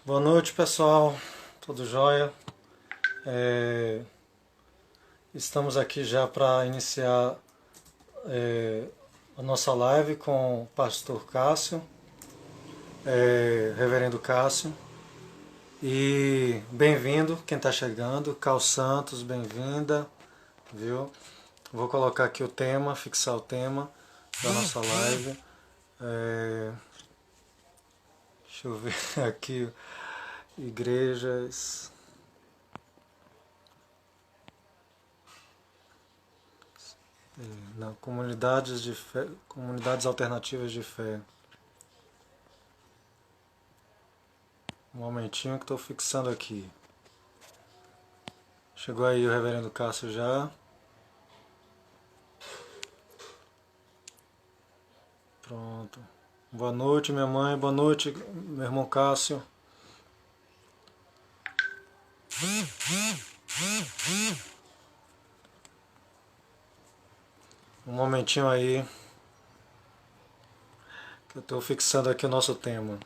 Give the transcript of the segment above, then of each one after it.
Boa noite, pessoal. Tudo jóia? É, Estamos aqui já para iniciar a nossa live com o pastor Cássio, reverendo Cássio. E bem-vindo quem está chegando. Cal Santos, bem-vinda, viu? Vou colocar aqui o tema, fixar o tema da nossa live. Deixa eu ver aqui, igrejas. Não, comunidades de fé, comunidades alternativas de fé. Um momentinho que estou fixando aqui. Chegou aí o reverendo Cássio já. Pronto. Boa noite, minha mãe. Boa noite, meu irmão Cássio. Um momentinho aí que eu estou fixando aqui o nosso tema.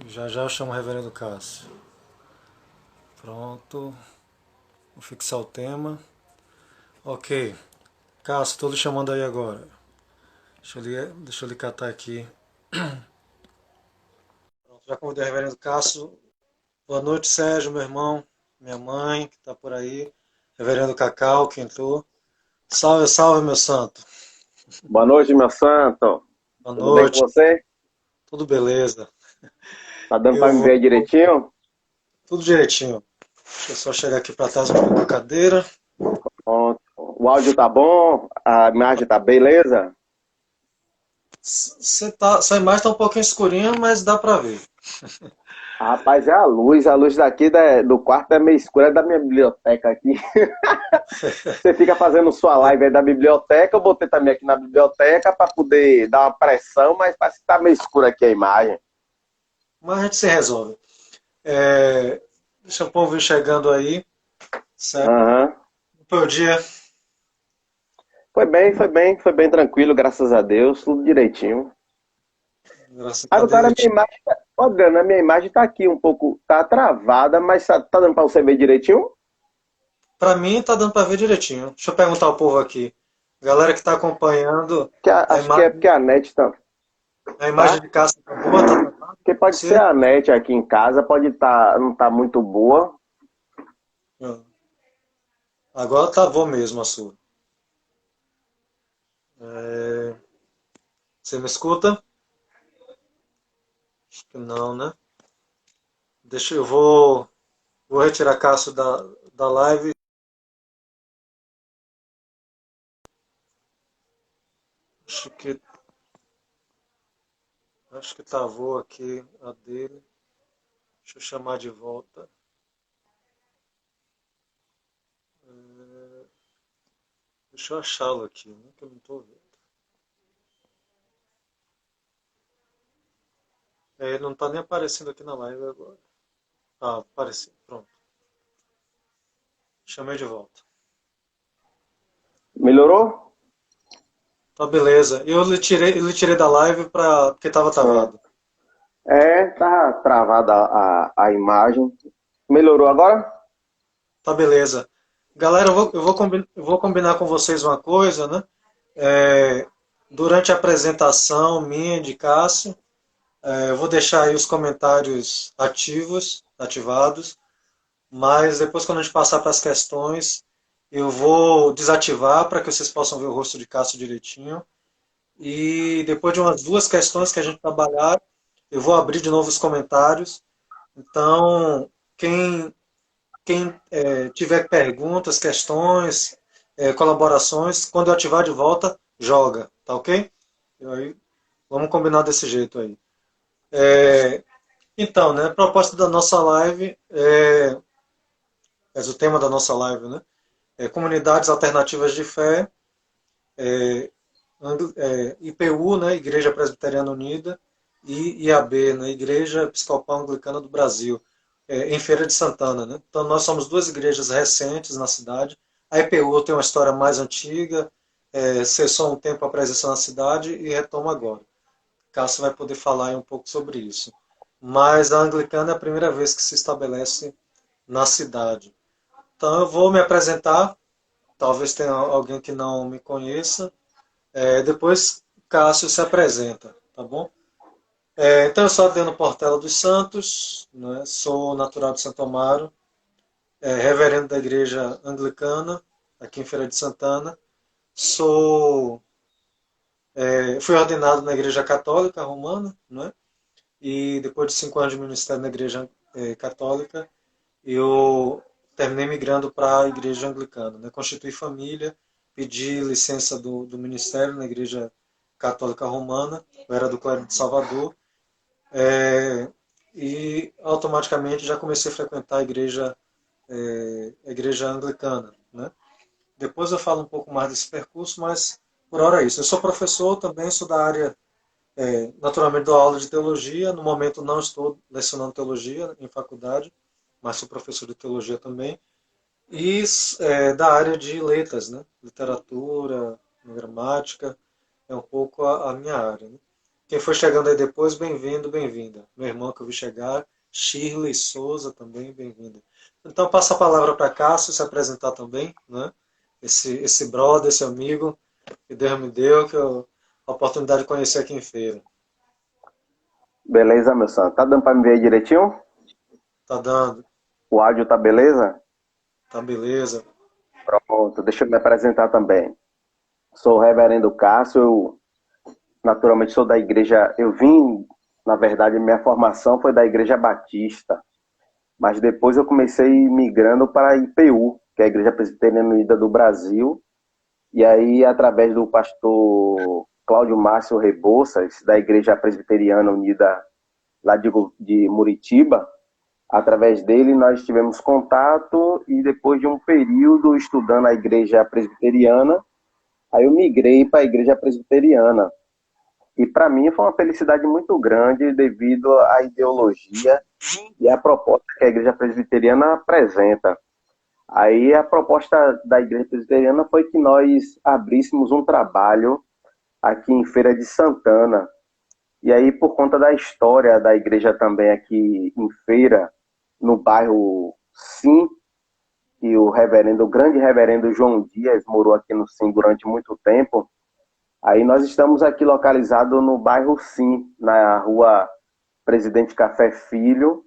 Já já eu chamo o reverendo Cássio. Pronto. Vou fixar o tema. Ok. Cássio, estou lhe chamando aí agora. Deixa eu lhe catar aqui. Pronto, já convidei o reverendo Cássio. Boa noite, Sérgio, meu irmão, minha mãe, que está por aí. Reverendo Cacau, que entrou. Salve, salve, meu santo. Boa noite, meu santo. Boa Tudo bem com noite. você? Tudo beleza. Tá dando Eu para me vou. ver direitinho? Tudo direitinho. Deixa eu só chegar aqui para trás um pouco da cadeira. Pronto. O áudio tá bom? A imagem tá beleza? Sua imagem está um pouquinho escurinha, mas dá para ver. Rapaz, é a luz. A luz daqui do quarto é meio escura, é da minha biblioteca aqui. Você fica fazendo sua live aí da biblioteca. Eu botei também aqui na biblioteca para poder dar uma pressão, mas parece que tá meio escura aqui a imagem. Mas a gente se resolve. É, Deixa o povo ir chegando aí. Certo? Aham. Foi o dia. Foi bem tranquilo, graças a Deus, tudo direitinho. Graças a Agora a Deus. minha imagem, olha, a minha imagem tá aqui um pouco, tá travada, mas tá dando para você ver direitinho? Para mim tá dando para ver direitinho. Deixa eu perguntar ao povo aqui. Galera que está acompanhando, a Acho que é imagem, porque a net tá, a imagem tá? de Cássio tá boa, tá travada Porque pra pode ser você? a net aqui em casa, pode não tá muito boa. Ah, agora tá boa mesmo a sua. É, Você me escuta? Acho que não, né? Vou retirar Cássio da live. Acho que, acho que travou aqui a dele. Deixa eu chamar de volta. Deixa eu achá-lo aqui, né? Que eu não estou vendo. Ele não está nem aparecendo aqui na live agora. Ah, apareceu. Pronto. Chamei de volta. Melhorou? Tá, beleza. Eu lhe tirei da live porque estava Ah, travado. tá travada a imagem. Melhorou agora? Tá, beleza. Galera, eu vou combinar com vocês uma coisa, né? É, Durante a apresentação minha de Cássio, eu vou deixar aí os comentários ativados, mas depois quando a gente passar para as questões, eu vou desativar para que vocês possam ver o rosto de Cássio direitinho. E depois de umas duas questões que a gente trabalhar, eu vou abrir de novo os comentários. Então, quem tiver perguntas, questões, colaborações, quando eu ativar de volta, joga, tá ok? E aí, vamos combinar desse jeito aí. Então, né, a proposta da nossa live, o tema da nossa live, né, é comunidades alternativas de fé, IPU, né, Igreja Presbiteriana Unida, e IAB, né, Igreja Episcopal Anglicana do Brasil, em Feira de Santana. Né? Então nós somos duas igrejas recentes na cidade. A IPU tem uma história mais antiga, cessou um tempo a presença na cidade e retoma agora. Cássio vai poder falar aí um pouco sobre isso. Mas a anglicana é a primeira vez que se estabelece na cidade. Então eu vou me apresentar, talvez tenha alguém que não me conheça. Depois Cássio se apresenta, tá bom? Então eu sou Adriano Portela dos Santos, né? Sou natural de Santo Amaro, reverendo da igreja anglicana, aqui em Feira de Santana. Sou, fui ordenado na igreja católica romana, né? E depois de 5 anos de ministério na igreja católica, eu terminei migrando para a igreja anglicana, né? Constituí família, pedi licença do ministério na igreja católica romana, eu era do clero de Salvador, e automaticamente já comecei a frequentar a igreja anglicana, né? Depois eu falo um pouco mais desse percurso, mas por hora é isso. Eu sou professor também, sou da área, naturalmente dou aula de teologia, no momento não estou lecionando teologia em faculdade, mas sou professor de teologia também, e da área de letras, né? Literatura, gramática, é um pouco a minha área, né? Quem for chegando aí depois, bem-vindo, bem-vinda. Meu irmão que eu vi chegar, Shirley Souza também, bem-vinda. Então passa a palavra para Cássio se apresentar também, né? Esse brother, esse amigo que Deus me deu, a oportunidade de conhecer aqui em Feira. Beleza, meu santo? Tá dando pra me ver aí direitinho? Tá dando? O áudio tá beleza? Tá beleza? Pronto, deixa eu me apresentar também. Sou o reverendo Cássio, eu naturalmente sou da igreja, na verdade, minha formação foi da igreja batista, mas depois eu comecei migrando para a IPU, que é a Igreja Presbiteriana Unida do Brasil, e aí através do pastor Cláudio Márcio Rebouças, da Igreja Presbiteriana Unida lá de Muritiba, através dele nós tivemos contato e depois de um período estudando a Igreja Presbiteriana, aí eu migrei para a Igreja Presbiteriana. E para mim foi uma felicidade muito grande devido à ideologia e à proposta que a Igreja Presbiteriana apresenta. Aí a proposta da Igreja Presbiteriana foi que nós abríssemos um trabalho aqui em Feira de Santana. E aí, por conta da história da igreja também aqui em Feira, no bairro Sim, e o grande reverendo João Dias morou aqui no Sim durante muito tempo. Aí nós estamos aqui localizados no bairro Sim, na rua Presidente Café Filho,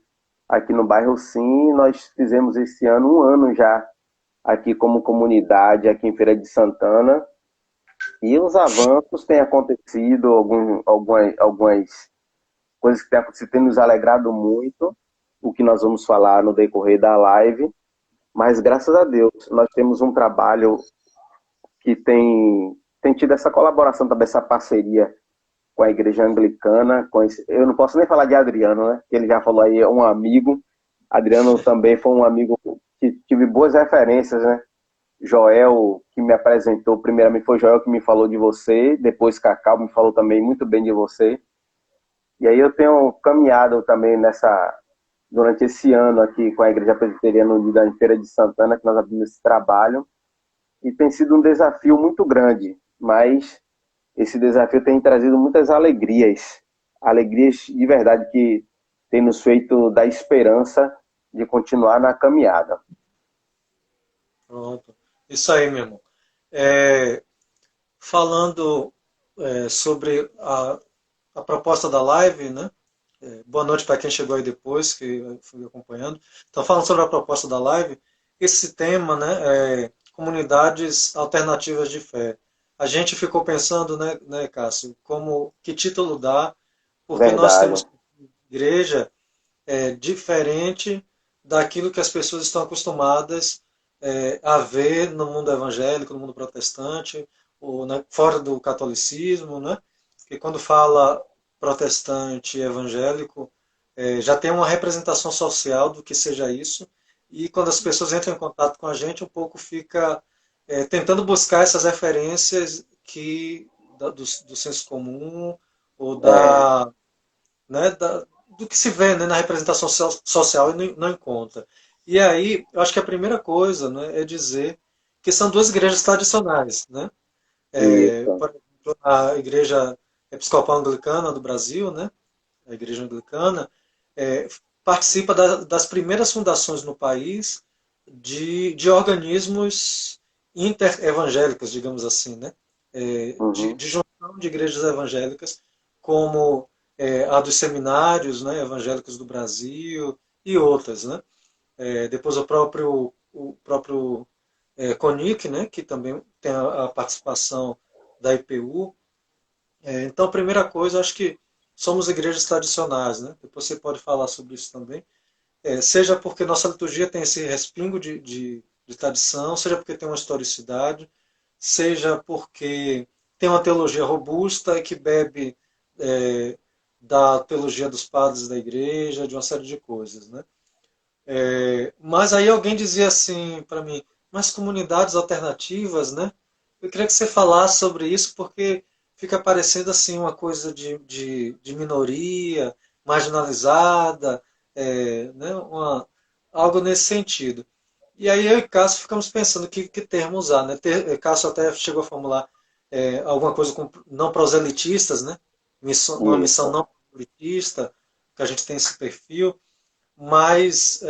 aqui no bairro Sim. Nós fizemos esse ano 1 ano já aqui como comunidade, aqui em Feira de Santana. E os avanços têm acontecido, algumas coisas que têm acontecido, têm nos alegrado muito, o que nós vamos falar no decorrer da live. Mas graças a Deus, nós temos um trabalho que tem tido essa colaboração também, essa parceria com a igreja anglicana. Eu não posso nem falar de Adriano, né? Que ele já falou aí, é um amigo. Adriano também foi um amigo que tive boas referências, né? Joel, que me apresentou, primeiramente foi Joel que me falou de você, depois Cacau me falou também muito bem de você. E aí eu tenho caminhado também durante esse ano aqui com a Igreja Presbiteriana Unida em Feira de Santana, que nós abrimos esse trabalho, e tem sido um desafio muito grande, mas esse desafio tem trazido muitas alegrias de verdade que tem nos feito dar esperança de continuar na caminhada. Pronto. Isso aí, meu irmão. Falando sobre a proposta da live, né? Boa noite para quem chegou aí depois, que eu fui acompanhando. Então, falando sobre a proposta da live, esse tema, né, comunidades alternativas de fé. A gente ficou pensando, né, Cássio, que título dar, porque nós Verdade. temos igreja diferente daquilo que as pessoas estão acostumadas a ver no mundo evangélico, no mundo protestante, ou, né, fora do catolicismo, né? Porque quando fala protestante e evangélico, já tem uma representação social do que seja isso, e quando as pessoas entram em contato com a gente, um pouco fica tentando buscar essas referências do senso comum, ou do que se vê, né, na representação social e não encontra. E aí, eu acho que a primeira coisa, né, é dizer que são duas igrejas tradicionais, né? Isso. Por exemplo, a igreja Episcopal Anglicana do Brasil, né? A Igreja Anglicana, é, participa das primeiras fundações no país de organismos interevangélicos, digamos assim, né? Uhum. De junção de igrejas evangélicas, como a dos seminários, né, evangélicos do Brasil e outras, né? Depois o próprio CONIC, né, que também tem a participação da IPU. Então, a primeira coisa, acho que somos igrejas tradicionais, né? Depois você pode falar sobre isso também. Seja porque nossa liturgia tem esse respingo de tradição, seja porque tem uma historicidade, seja porque tem uma teologia robusta e que bebe da teologia dos padres da igreja, de uma série de coisas, né? Mas aí alguém dizia assim para mim, mas comunidades alternativas, né? Eu queria que você falasse sobre isso, porque fica parecendo assim uma coisa de minoria, marginalizada, né? Algo nesse sentido. E aí eu e Cássio ficamos pensando que termo usar, né? Cássio até chegou a formular alguma coisa com não proselitistas, né? Uma missão Isso, não proselitista, que a gente tem esse perfil, mas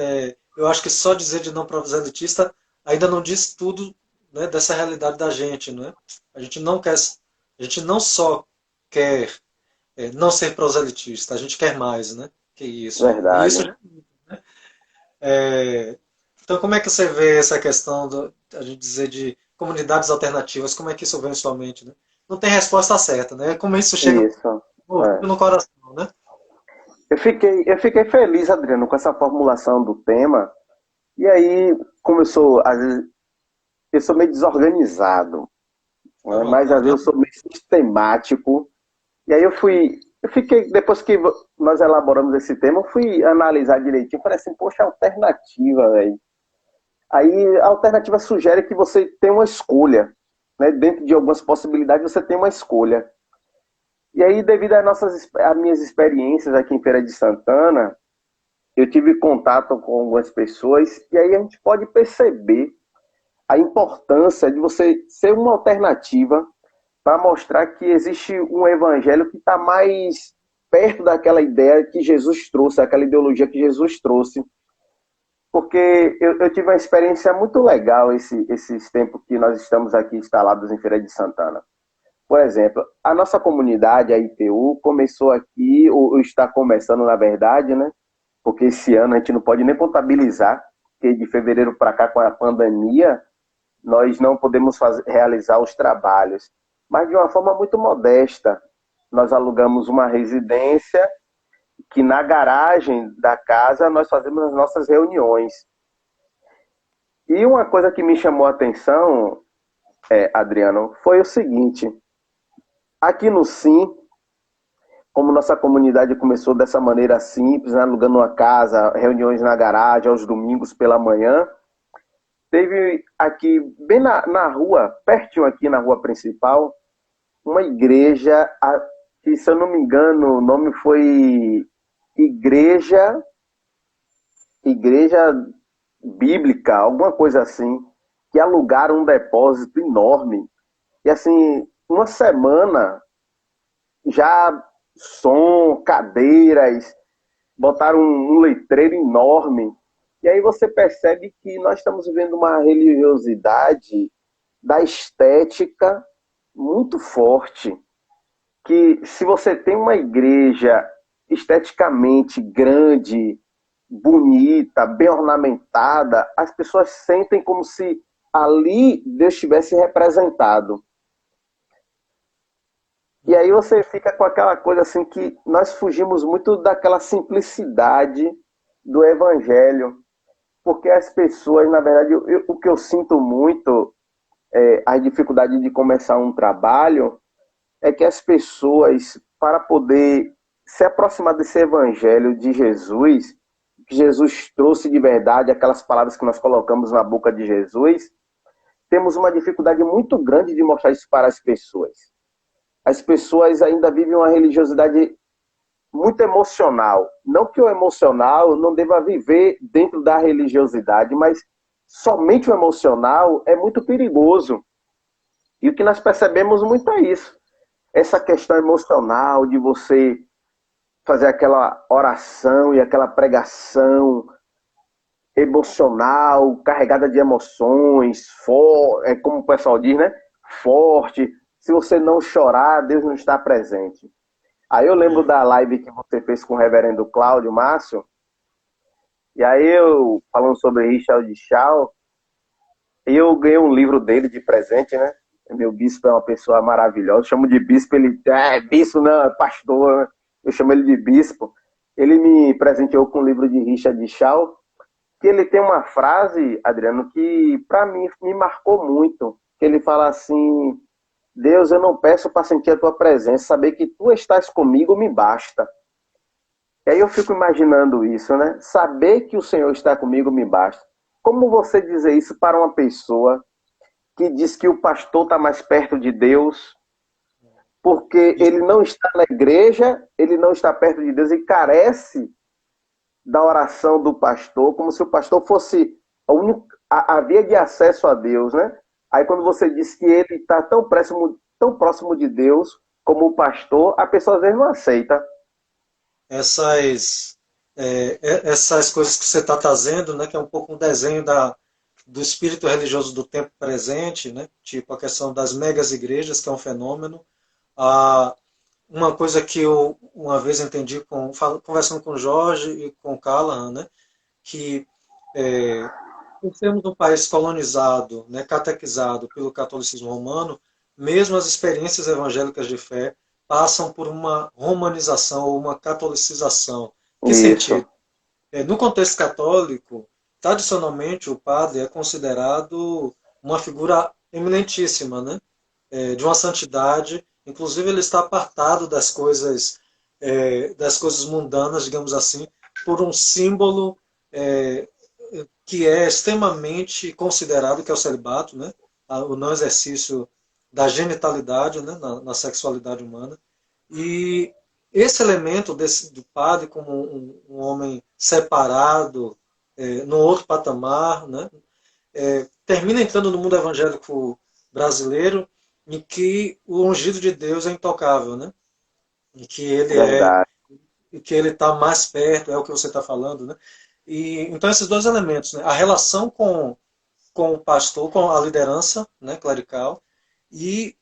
eu acho que só dizer de não proselitista ainda não diz tudo, né, dessa realidade da gente, né? A gente não quer, a gente não só quer não ser proselitista, a gente quer mais, né? Que isso. E isso, verdade. é, então, como é que você vê essa questão a gente dizer de comunidades alternativas? Como é que isso vem em sua mente, né? Não tem resposta certa, né? Como isso chega Isso. É. no coração, né? Eu fiquei feliz, Adriano, com essa formulação do tema. E aí, como eu sou, às vezes, eu sou meio desorganizado, À né? Mas às vontade. vezes eu sou meio sistemático. E aí eu fiquei, depois que nós elaboramos esse tema, eu fui analisar direitinho, falei assim, poxa, alternativa, velho. Aí a alternativa sugere que você tem uma escolha, né? Dentro de algumas possibilidades você tem uma escolha. E aí, devido às minhas experiências aqui em Feira de Santana, eu tive contato com algumas pessoas e aí a gente pode perceber a importância de você ser uma alternativa para mostrar que existe um evangelho que está mais perto daquela ideia que Jesus trouxe, aquela ideologia que Jesus trouxe. Porque eu tive uma experiência muito legal esses tempos que nós estamos aqui instalados em Feira de Santana. Por exemplo, a nossa comunidade, a IPU, começou aqui, ou está começando, na verdade, né? Porque esse ano a gente não pode nem contabilizar, porque de fevereiro para cá, com a pandemia, nós não podemos realizar os trabalhos. Mas de uma forma muito modesta. Nós alugamos uma residência que na garagem da casa nós fazemos as nossas reuniões. E uma coisa que me chamou a atenção, Adriano, foi o seguinte: aqui no Sim, como nossa comunidade começou dessa maneira simples, né, alugando uma casa, reuniões na garagem aos domingos pela manhã, teve aqui, bem na rua, pertinho aqui na rua principal, uma igreja, que se eu não me engano, o nome foi Igreja, Igreja Bíblica, alguma coisa assim, que alugaram um depósito enorme. E assim, uma semana já som, cadeiras, botaram um letreiro enorme. E aí você percebe que nós estamos vivendo uma religiosidade da estética muito forte. Que se você tem uma igreja esteticamente grande, bonita, bem ornamentada, as pessoas sentem como se ali Deus estivesse representado. E aí você fica com aquela coisa assim que nós fugimos muito daquela simplicidade do evangelho, porque as pessoas, na verdade, o que eu sinto muito, a dificuldade de começar um trabalho, é que as pessoas, para poder se aproximar desse evangelho de Jesus, que Jesus trouxe de verdade, aquelas palavras que nós colocamos na boca de Jesus, temos uma dificuldade muito grande de mostrar isso para as pessoas. As pessoas ainda vivem uma religiosidade muito emocional. Não que o emocional não deva viver dentro da religiosidade, mas somente o emocional é muito perigoso. E o que nós percebemos muito é isso. essa questão emocional de você fazer aquela oração e aquela pregação emocional, carregada de emoções, é como o pessoal diz, né? Forte. Se você não chorar, Deus não está presente. Aí eu lembro da live que você fez com o reverendo Cláudio Márcio, e aí eu, falando sobre Richard Shaw, eu ganhei um livro dele de presente, né? Meu bispo é uma pessoa maravilhosa. Eu chamo de bispo, ele bispo não, é pastor, né? Eu chamo ele de bispo. Ele me presenteou com um livro de Richard Shaw, que ele tem uma frase, Adriano, que para mim me marcou muito. Que ele fala assim: Deus, eu não peço para sentir a tua presença, saber que tu estás comigo me basta. E aí eu fico imaginando isso, né? Saber que o Senhor está comigo me basta. Como você dizer isso para uma pessoa que diz que o pastor está mais perto de Deus, porque ele não está na igreja, ele não está perto de Deus e carece da oração do pastor, como se o pastor fosse a via de acesso a Deus, né? Aí quando você diz que ele está tão próximo de Deus como o pastor, a pessoa às vezes não aceita. Essas coisas que você está trazendo, né, que é um pouco um desenho do espírito religioso do tempo presente, né, tipo a questão das megas igrejas, que é um fenômeno. Uma coisa que eu uma vez entendi conversando com o Jorge e com o Callahan, né, que por sermos um país colonizado, né, catequizado pelo catolicismo romano, mesmo as experiências evangélicas de fé passam por uma romanização ou uma catolicização. Que Isso. sentido? No contexto católico, tradicionalmente o padre é considerado uma figura eminentíssima, né? De uma santidade. Inclusive ele está apartado das coisas mundanas, digamos assim, por um símbolo que é extremamente considerado, que é o celibato, né? O não exercício da genitalidade, né? Na sexualidade humana. E esse elemento do padre como um homem separado, num outro patamar, né? Termina entrando no mundo evangélico brasileiro, em que o ungido de Deus é intocável, né? Em que Verdade. ele está mais perto, é o que você está falando, né? E então esses dois elementos, né? A relação com o pastor, com a liderança, né, clerical, e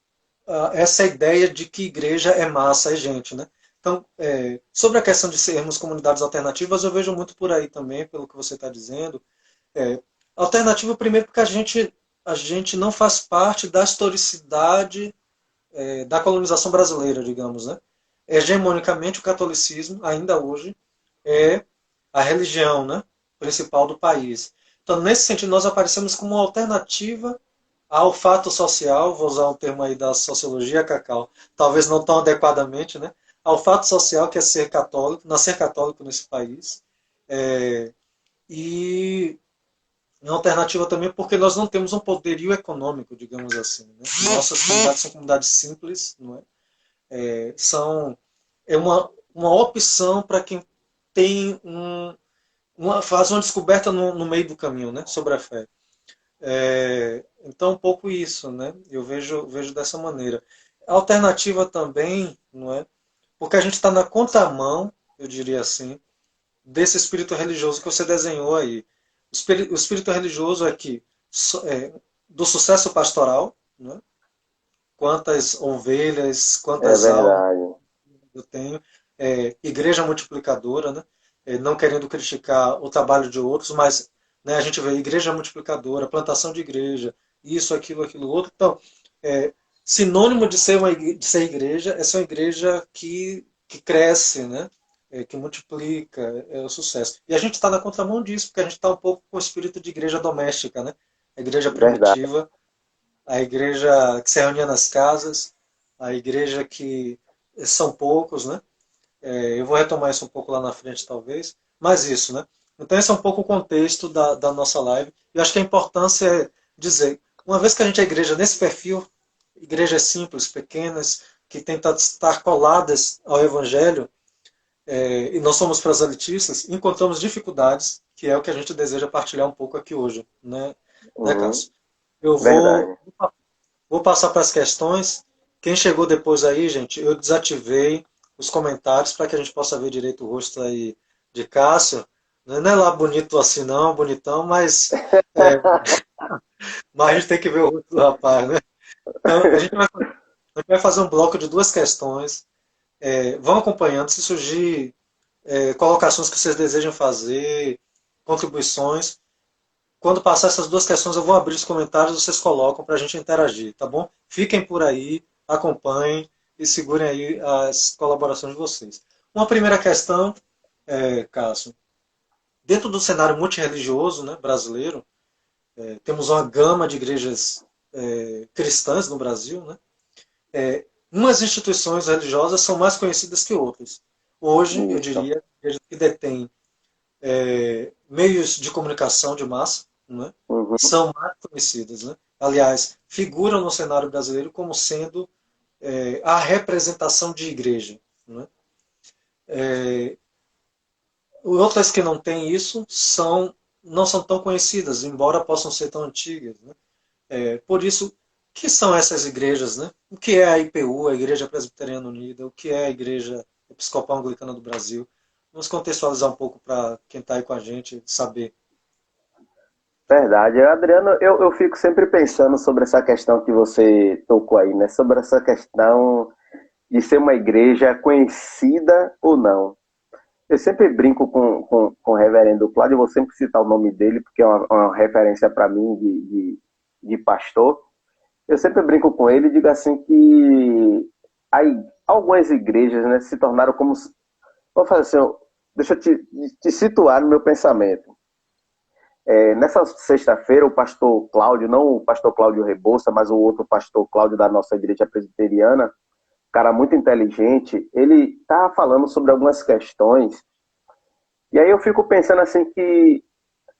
essa ideia de que igreja é massa, é gente, né? Então, sobre a questão de sermos comunidades alternativas, eu vejo muito por aí também, pelo que você está dizendo. Alternativa, primeiro, porque a gente não faz parte da historicidade da colonização brasileira, digamos, né? Hegemonicamente, o catolicismo, ainda hoje, é a religião, né, principal do país. Então, nesse sentido, nós aparecemos como uma alternativa ao fato social, vou usar um termo aí da sociologia, Cacau, talvez não tão adequadamente, né, ao fato social que é ser católico, nascer católico nesse país. E uma alternativa também porque nós não temos um poderio econômico, digamos assim. Né? Nossas comunidades são comunidades simples, não é? É uma opção para quem tem faz uma descoberta no meio do caminho, né, sobre a fé. Então, um pouco isso, né? Eu vejo dessa maneira. A alternativa também, não é? Porque a gente está na contramão, eu diria assim, desse espírito religioso que você desenhou aí. O espírito religioso é que do sucesso pastoral, né? Quantas ovelhas, É quantas almas verdade. eu tenho, igreja multiplicadora, né? Não querendo criticar o trabalho de outros, mas né, a gente vê igreja multiplicadora, plantação de igreja, isso, aquilo, outro. Então, sinônimo de de ser igreja é ser uma igreja que cresce, né? Que multiplica, é o sucesso. E a gente está na contramão disso, porque a gente está um pouco com o espírito de igreja doméstica, né? A igreja Verdade. primitiva, a igreja que se reunia nas casas, a igreja que são poucos, né? Eu vou retomar isso um pouco lá na frente, talvez. Mas isso, né? Então, esse é um pouco o contexto da nossa live. E eu acho que a importância é dizer, uma vez que a gente é igreja nesse perfil, igrejas simples, pequenas, que tentam estar coladas ao Evangelho, e nós somos proselitistas, encontramos dificuldades, que é o que a gente deseja partilhar um pouco aqui hoje, né, Uhum. Cássio? Eu Verdade. vou passar para as questões, Quem chegou depois aí, gente, eu desativei os comentários para que a gente possa ver direito o rosto aí de Cássio. Não é lá bonito assim não, bonitão, mas a gente tem que ver o rosto do rapaz, né? Então, a gente vai fazer um bloco de duas questões. Vão acompanhando, se surgir colocações que vocês desejam fazer, contribuições. Quando passar essas duas questões, eu vou abrir os comentários, vocês colocam para a gente interagir, tá bom? Fiquem por aí, acompanhem e segurem aí as colaborações de vocês. Uma primeira questão, Cássio, dentro do cenário multirreligioso, né, brasileiro, temos uma gama de igrejas cristãs no Brasil, né? Umas instituições religiosas são mais conhecidas que outras. Hoje, eu Isso. diria, igrejas que detêm meios de comunicação de massa, né, Uhum. são mais conhecidas. Né? Aliás, figuram no cenário brasileiro como sendo a representação de igreja. Né? Outras que não têm isso não são tão conhecidas, embora possam ser tão antigas. Né? Por isso, o que são essas igrejas? Né? O que é a IPU, a Igreja Presbiteriana Unida? O que é a Igreja Episcopal Anglicana do Brasil? Vamos contextualizar um pouco para quem está aí com a gente saber. Verdade. Adriano, eu fico sempre pensando sobre essa questão que você tocou aí, né? Sobre essa questão de ser uma igreja conhecida ou não. Eu sempre brinco com o reverendo Cláudio, eu vou sempre citar o nome dele, porque é uma referência para mim de pastor. Eu sempre brinco com ele e digo assim que aí, algumas igrejas, né, se tornaram como... Vou fazer assim, deixa eu te situar no meu pensamento. Nessa sexta-feira, o pastor Cláudio, não o pastor Cláudio Rebouça, mas o outro pastor Cláudio da nossa igreja presbiteriana, cara muito inteligente, ele estava falando sobre algumas questões, e aí eu fico pensando assim que,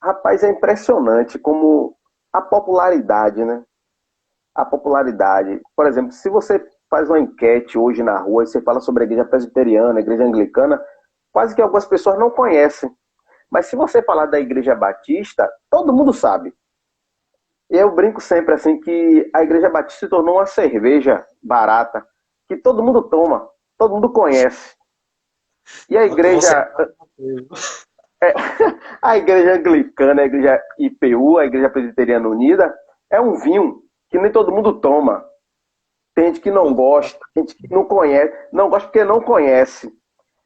rapaz, é impressionante como a popularidade, né? A popularidade. Por exemplo, se você faz uma enquete hoje na rua e você fala sobre a igreja presbiteriana, a igreja anglicana, quase que algumas pessoas não conhecem. Mas se você falar da igreja batista, todo mundo sabe. E eu brinco sempre assim que a igreja batista se tornou uma cerveja barata, que todo mundo toma, todo mundo conhece. E Você é, a igreja anglicana, a igreja IPU, a igreja presbiteriana unida, é um vinho que nem todo mundo toma. Tem gente que não gosta, tem gente que não conhece, não gosta porque não conhece.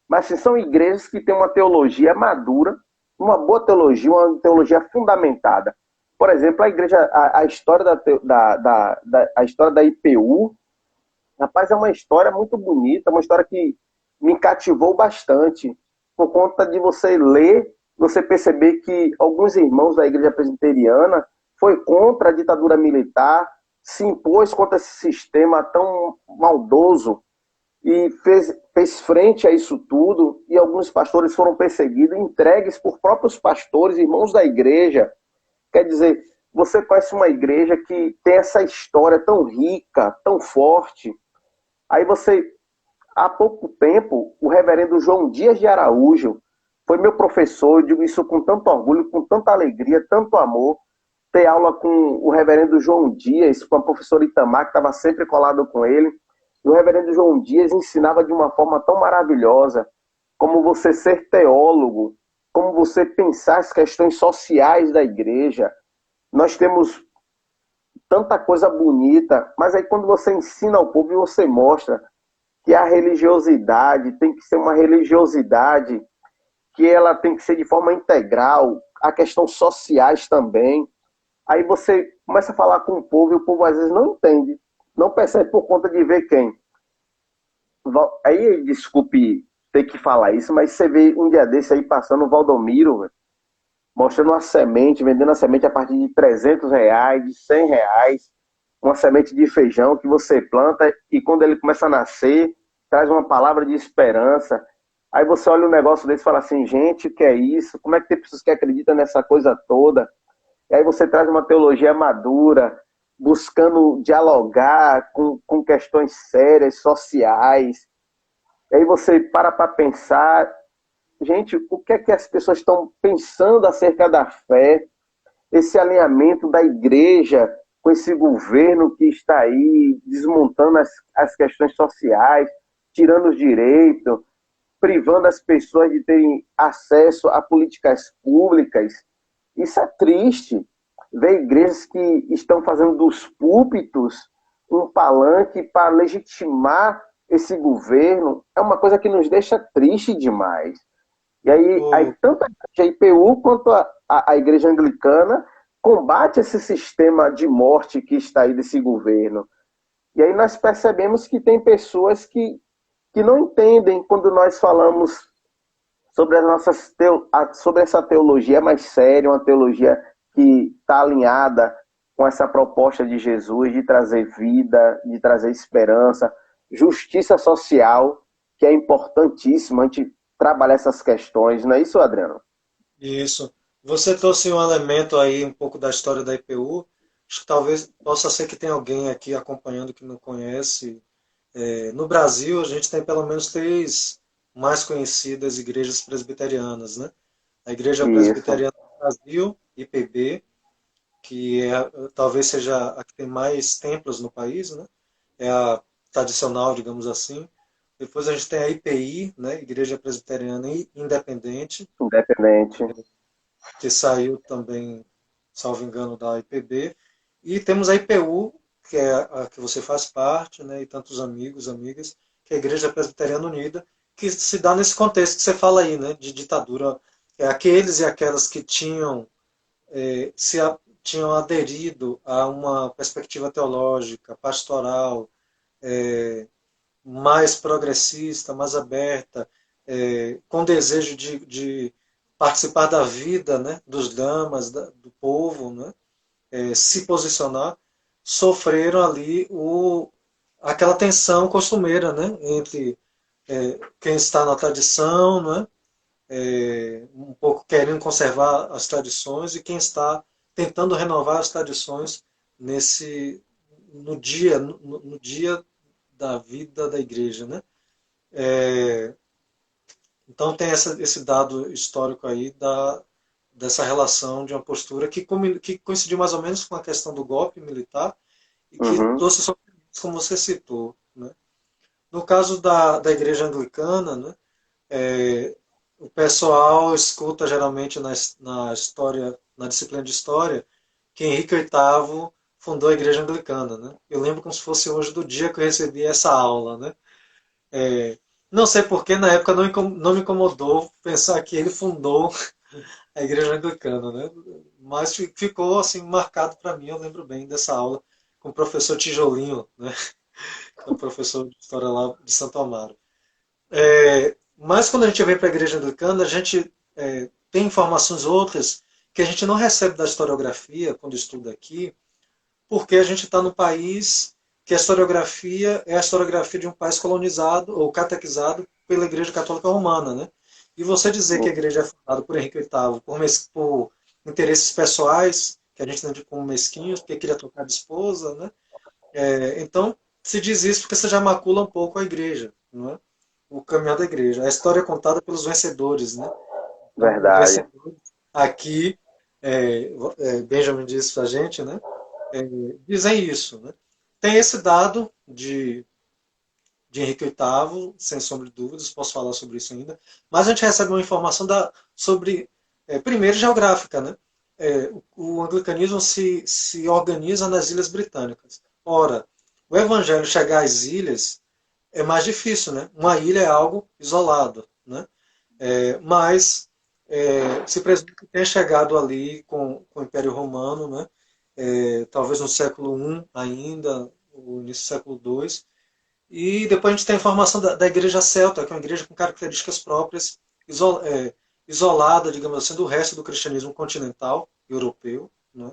Mas assim, são igrejas que têm uma teologia madura, uma boa teologia, uma teologia fundamentada. Por exemplo, a igreja, a história a história da IPU, rapaz, é uma história muito bonita, uma história que me cativou bastante, por conta de você ler, você perceber que alguns irmãos da igreja presbiteriana foi contra a ditadura militar, se impôs contra esse sistema tão maldoso e fez frente a isso tudo, e alguns pastores foram perseguidos, entregues por próprios pastores, irmãos da igreja. Quer dizer, você conhece uma igreja que tem essa história tão rica, tão forte. Aí você, há pouco tempo, o reverendo João Dias de Araújo foi meu professor, eu digo isso com tanto orgulho, com tanta alegria, tanto amor, ter aula com o reverendo João Dias, com a professora Itamar, que estava sempre colado com ele. E o reverendo João Dias ensinava de uma forma tão maravilhosa como você ser teólogo, como você pensar as questões sociais da igreja. Nós temos tanta coisa bonita, mas aí quando você ensina ao povo e você mostra que a religiosidade tem que ser uma religiosidade que ela tem que ser de forma integral, a questão sociais também. Aí você começa a falar com o povo e o povo às vezes não entende, não percebe por conta de ver quem. Aí, desculpe ter que falar isso, mas você vê um dia desse aí passando o Valdomiro, véio, mostrando uma semente, vendendo a semente a partir de R$ 300, de R$ 100, uma semente de feijão que você planta e quando ele começa a nascer, traz uma palavra de esperança. Aí você olha um negócio desse e fala assim, gente, o que é isso? Como é que tem pessoas que acreditam nessa coisa toda? E aí você traz uma teologia madura, buscando dialogar com questões sérias, sociais. E aí você para pensar, gente, o que é que as pessoas estão pensando acerca da fé, esse alinhamento da igreja com esse governo que está aí desmontando as questões sociais, tirando os direitos, privando as pessoas de terem acesso a políticas públicas. Isso é triste. Ver igrejas que estão fazendo dos púlpitos um palanque para legitimar esse governo é uma coisa que nos deixa triste demais. E aí tanto a IPU quanto a Igreja Anglicana combate esse sistema de morte que está aí desse governo. E aí nós percebemos que tem pessoas que não entendem quando nós falamos sobre, sobre essa teologia mais séria, uma teologia que está alinhada com essa proposta de Jesus de trazer vida, de trazer esperança, justiça social, que é importantíssimo a gente trabalhar essas questões, não é isso, Adriano? Isso. Você trouxe um elemento aí, um pouco da história da IPU. Acho que talvez possa ser que tem alguém aqui acompanhando que não conhece. No Brasil, a gente tem pelo menos três mais conhecidas igrejas presbiterianas, né? A Igreja Isso. Presbiteriana do Brasil, IPB, que talvez seja a que tem mais templos no país, né? É a tradicional, digamos assim. Depois a gente tem a IPI, né? Igreja Presbiteriana Independente, Independente. que saiu também, salvo engano, da IPB. E temos a IPU, que é a que você faz parte, né, e tantos amigos, amigas, que é a Igreja Presbiteriana Unida, que se dá nesse contexto que você fala aí, né, de ditadura. Aqueles e aquelas que tinham aderido a uma perspectiva teológica, pastoral, mais progressista, mais aberta, com desejo de participar da vida, né, dos damas, do povo, né, se posicionar, sofreram ali aquela tensão costumeira, né, entre quem está na tradição, né, um pouco querendo conservar as tradições e quem está tentando renovar as tradições nesse no dia da vida da igreja, né? Então tem esse dado histórico aí dessa relação de uma postura que coincidiu mais ou menos com a questão do golpe militar e que Uhum. trouxe sofrimentos, como você citou. Né? No caso da igreja anglicana, né, o pessoal escuta geralmente na história, na disciplina de história, que Henrique VIII fundou a igreja anglicana. Né? Eu lembro como se fosse hoje do dia que eu recebi essa aula. Né? Não sei porque na época não me incomodou pensar que ele fundou a igreja anglicana, né? Mas ficou assim marcado para mim. Eu lembro bem dessa aula com o professor Tijolinho, né? Que é o professor de história lá de Santo Amaro. Mas quando a gente vem para a igreja anglicana, a gente tem informações outras que a gente não recebe da historiografia quando estuda aqui, porque a gente está no país que a historiografia é a historiografia de um país colonizado ou catequizado pela Igreja Católica Romana, né? E você dizer que a igreja é fundada por Henrique VIII por interesses pessoais, que a gente entende como mesquinhos, porque queria trocar de esposa, né? Então, se diz isso porque você já macula um pouco a igreja, não é? O caminhar da igreja. A história é contada pelos vencedores, né? Então, os Verdade. vencedores aqui, Benjamin disse para a gente, né? Dizem isso, né? Tem esse dado de Henrique VIII, sem sombra de dúvidas, posso falar sobre isso ainda, mas a gente recebe uma informação sobre, primeiro, geográfica, né? O anglicanismo se organiza nas Ilhas Britânicas. Ora, o evangelho chegar às ilhas é mais difícil, né? Uma ilha é algo isolado, né? Mas se presume que tenha chegado ali com o Império Romano, né? Talvez no século I ainda, o início do século II. E depois a gente tem a formação da igreja celta, que é uma igreja com características próprias, isolada, digamos assim, do resto do cristianismo continental europeu, né?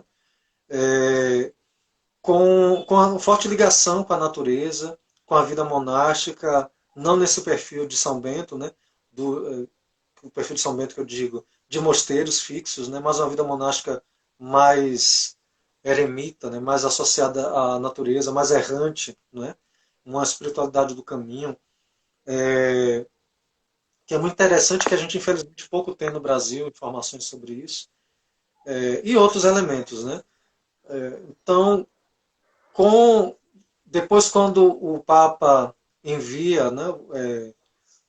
Com uma forte ligação com a natureza, com a vida monástica, não nesse perfil de São Bento, né? O perfil de São Bento que eu digo, de mosteiros fixos, né? Mas uma vida monástica mais eremita, né? Mais associada à natureza, mais errante, né? Uma espiritualidade do caminho, que é muito interessante, que a gente infelizmente pouco tem no Brasil informações sobre isso, e outros elementos, né? Então, com, depois, quando o Papa envia, né, o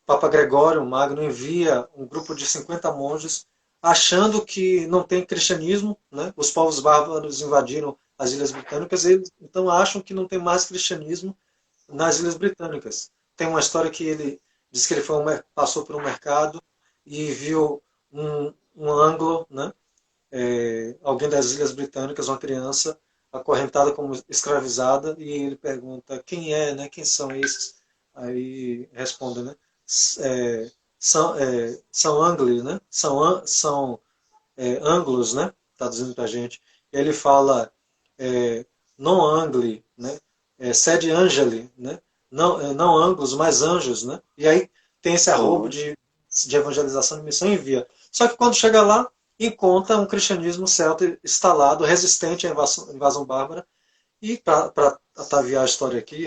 Papa Gregório Magno envia um grupo de 50 monges, achando que não tem cristianismo, né, os povos bárbaros invadiram as Ilhas Britânicas, eles então acham que não tem mais cristianismo nas Ilhas Britânicas. Tem uma história que ele diz que ele passou por um mercado e viu um anglo, né, alguém das Ilhas Britânicas, uma criança, acorrentada como escravizada, e ele pergunta quem é, né, quem são esses? Aí responde, né, são angli, né, são anglos, né, tá dizendo pra gente. Ele fala non angli, né, sed angeli, né, não anglos, mas anjos, né, e aí tem esse arrobo Uhum. de evangelização de missão e envia. Só que quando chega lá, encontra um cristianismo celta instalado, resistente à invasão bárbara, e para ataviar a história aqui,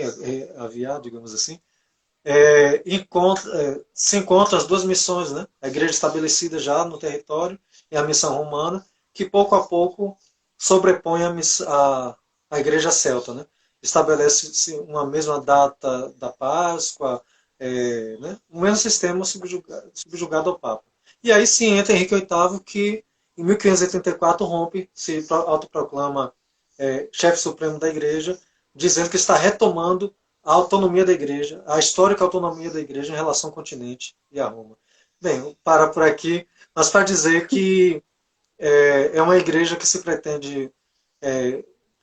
aviar, digamos assim, se encontram as duas missões, né? A igreja estabelecida já no território e a missão romana, que pouco a pouco sobrepõe a igreja celta, né? Estabelece-se uma mesma data da Páscoa, né? O mesmo sistema subjugado ao Papa. E aí sim entra Henrique VIII, que em 1584 rompe, se autoproclama chefe supremo da igreja, dizendo que está retomando a autonomia da igreja, a histórica autonomia da igreja em relação ao continente e a Roma. Bem, vou parar por aqui, mas para dizer que é uma igreja que se pretende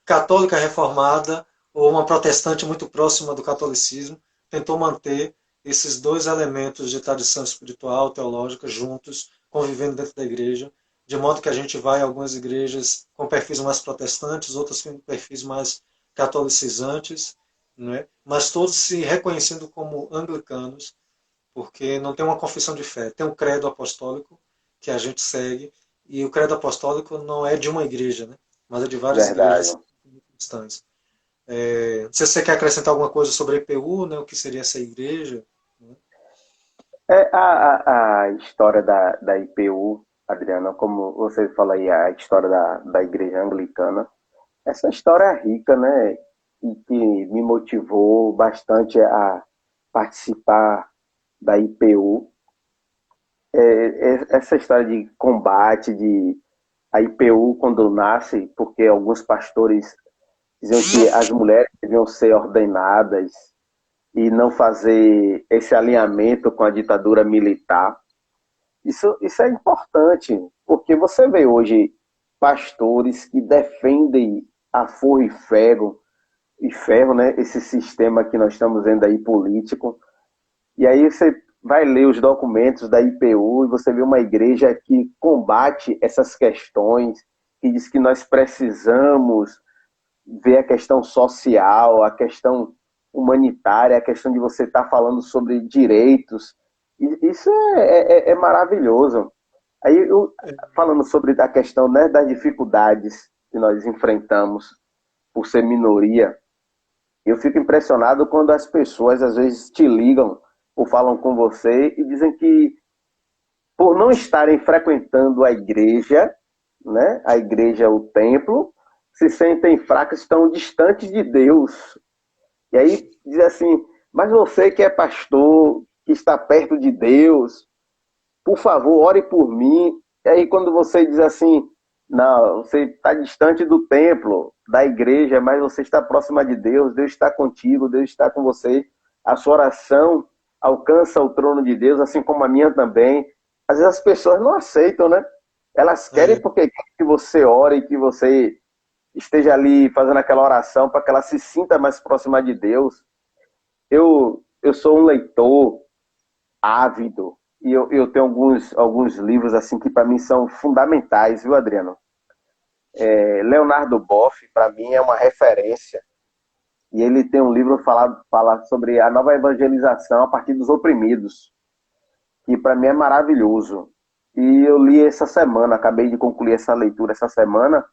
católica reformada ou uma protestante muito próxima do catolicismo, tentou manter esses dois elementos de tradição espiritual, teológica, juntos, convivendo dentro da igreja, de modo que a gente vai a algumas igrejas com perfis mais protestantes, outras com perfis mais catolicizantes, né? Mas todos se reconhecendo como anglicanos, porque não tem uma confissão de fé, tem um credo apostólico que a gente segue, e o credo apostólico não é de uma igreja, né? Mas é de várias igrejas Verdade. cristãs. Não sei se você quer acrescentar alguma coisa sobre a IPU, né? O que seria essa igreja? Né? A história da IPU, Adriana, como você fala aí, a história da Igreja Anglicana, essa história é rica, né? E que me motivou bastante a participar da IPU. Essa história de combate, de a IPU quando nasce, porque alguns pastores diziam que as mulheres deviam ser ordenadas e não fazer esse alinhamento com a ditadura militar. Isso é importante, porque você vê hoje pastores que defendem a forro e ferro, né, esse sistema que nós estamos vendo aí político, e aí você vai ler os documentos da IPU e você vê uma igreja que combate essas questões, que diz que nós precisamos ver a questão social, a questão humanitária, a questão de você estar falando sobre direitos. Isso é maravilhoso. Aí, falando sobre a questão, né, das dificuldades que nós enfrentamos por ser minoria, eu fico impressionado quando as pessoas às vezes te ligam ou falam com você e dizem que por não estarem frequentando a igreja, né, a igreja, o templo, se sentem fracos, estão distantes de Deus. E aí diz assim, mas você que é pastor, que está perto de Deus, por favor, ore por mim. E aí quando você diz assim, não, você está distante do templo, da igreja, mas você está próxima de Deus, Deus está contigo, Deus está com você. A sua oração alcança o trono de Deus, assim como a minha também. Às vezes as pessoas não aceitam, né? Elas querem É, porque querem que você ore, que você esteja ali fazendo aquela oração para que ela se sinta mais próxima de Deus. Eu sou um leitor ávido e eu tenho alguns livros assim que para mim são fundamentais, viu, Adriano? Leonardo Boff, para mim, é uma referência. E ele tem um livro fala sobre a nova evangelização a partir dos oprimidos, que para mim é maravilhoso. E eu li essa semana, acabei de concluir essa leitura essa semana,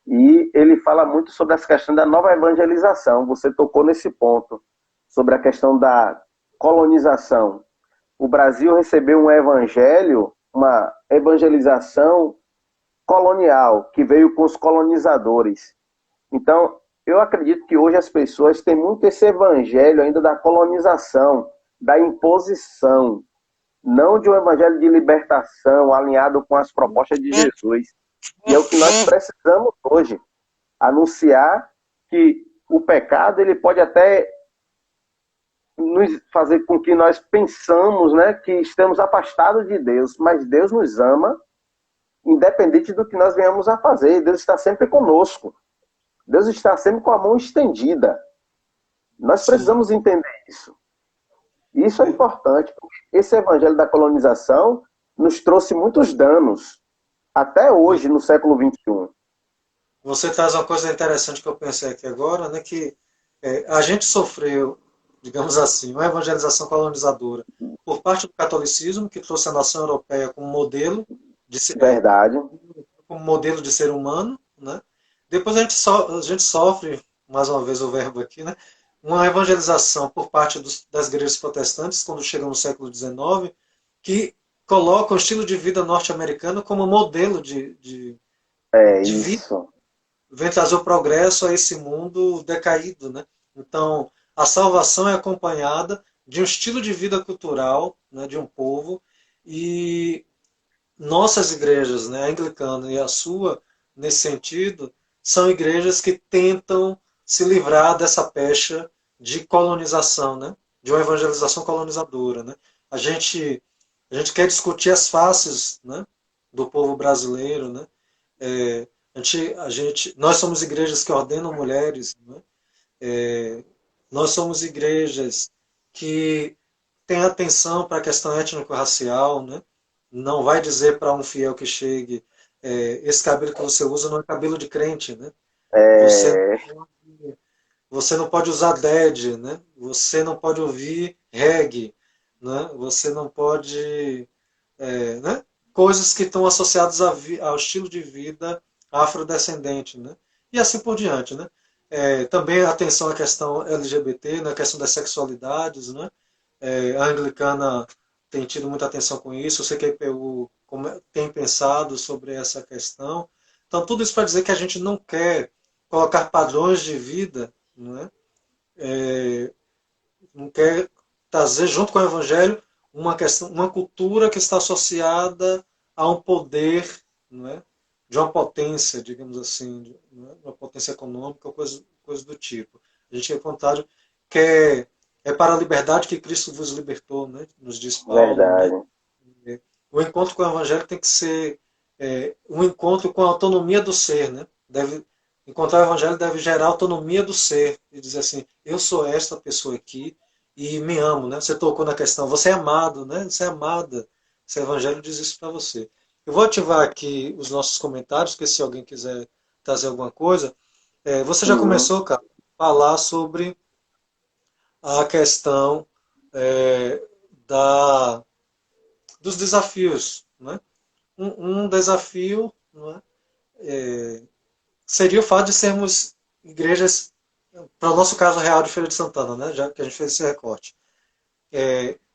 e ele fala muito sobre essa questão da nova evangelização. Você tocou nesse ponto, sobre a questão da colonização. O Brasil recebeu um evangelho, uma evangelização colonial, que veio com os colonizadores. Então, eu acredito que hoje as pessoas têm muito esse evangelho ainda da colonização, da imposição, não de um evangelho de libertação alinhado com as propostas de Jesus. E é o que nós precisamos hoje, anunciar que o pecado ele pode até nos fazer com que nós pensamos, né, que estamos afastados de Deus, mas Deus nos ama, independente do que nós venhamos a fazer. Deus está sempre conosco. Deus está sempre com a mão estendida. Nós precisamos entender isso. E isso é importante, porque esse evangelho da colonização nos trouxe muitos danos, até hoje, no século XXI. Você traz uma coisa interessante que eu pensei aqui agora, né, que a gente sofreu, digamos assim, uma evangelização colonizadora por parte do catolicismo, que trouxe a nação europeia como modelo de ser, Verdade. como modelo de ser humano, né? Depois a gente sofre, mais uma vez o verbo aqui, né, uma evangelização por parte das igrejas protestantes, quando chega no século XIX, que coloca o estilo de vida norte-americano como modelo de vida, Isso. vem trazer o progresso a esse mundo decaído, né? Então, a salvação é acompanhada de um estilo de vida cultural, né, de um povo, e nossas igrejas, né, a anglicana e a sua, nesse sentido, são igrejas que tentam se livrar dessa pecha de colonização, né, de uma evangelização colonizadora, né? A gente, a gente quer discutir as faces, né, do povo brasileiro, né? Nós somos igrejas que ordenam mulheres, né? Nós somos igrejas que têm atenção para a questão étnico-racial, né? Não vai dizer para um fiel que chegue, esse cabelo que você usa não é cabelo de crente, né? Você, É, você não pode usar dread, né? Você não pode ouvir reggae, né? Você não pode, né? Coisas que estão associadas ao estilo de vida afrodescendente, né? E assim por diante, né? Também atenção à questão LGBT, na questão das sexualidades, né? A anglicana tem tido muita atenção com isso, eu sei que a IPU tem pensado sobre essa questão. Então, tudo isso para dizer que a gente não quer colocar padrões de vida, não é? Não quer trazer junto com o Evangelho uma questão, uma cultura que está associada a um poder, não é? De uma potência, digamos assim, não é? Uma potência econômica, coisa do tipo. A gente, ao contrário, quer para a liberdade que Cristo vos libertou, né? Nos diz Paulo, né? verdade. O encontro com o Evangelho tem que ser um encontro com a autonomia do ser, né? Encontrar o Evangelho deve gerar autonomia do ser e dizer assim: eu sou esta pessoa aqui e me amo, né? Você tocou na questão, você é amado, né? Você é amada. Esse Evangelho diz isso para você. Eu vou ativar aqui os nossos comentários, porque se alguém quiser trazer alguma coisa, você já Uhum. começou, cara, a falar sobre a questão é, da dos desafios, né? Um desafio, não é? Seria o fato de sermos igrejas, para o nosso caso real de Feira de Santana, né? Já que a gente fez esse recorte.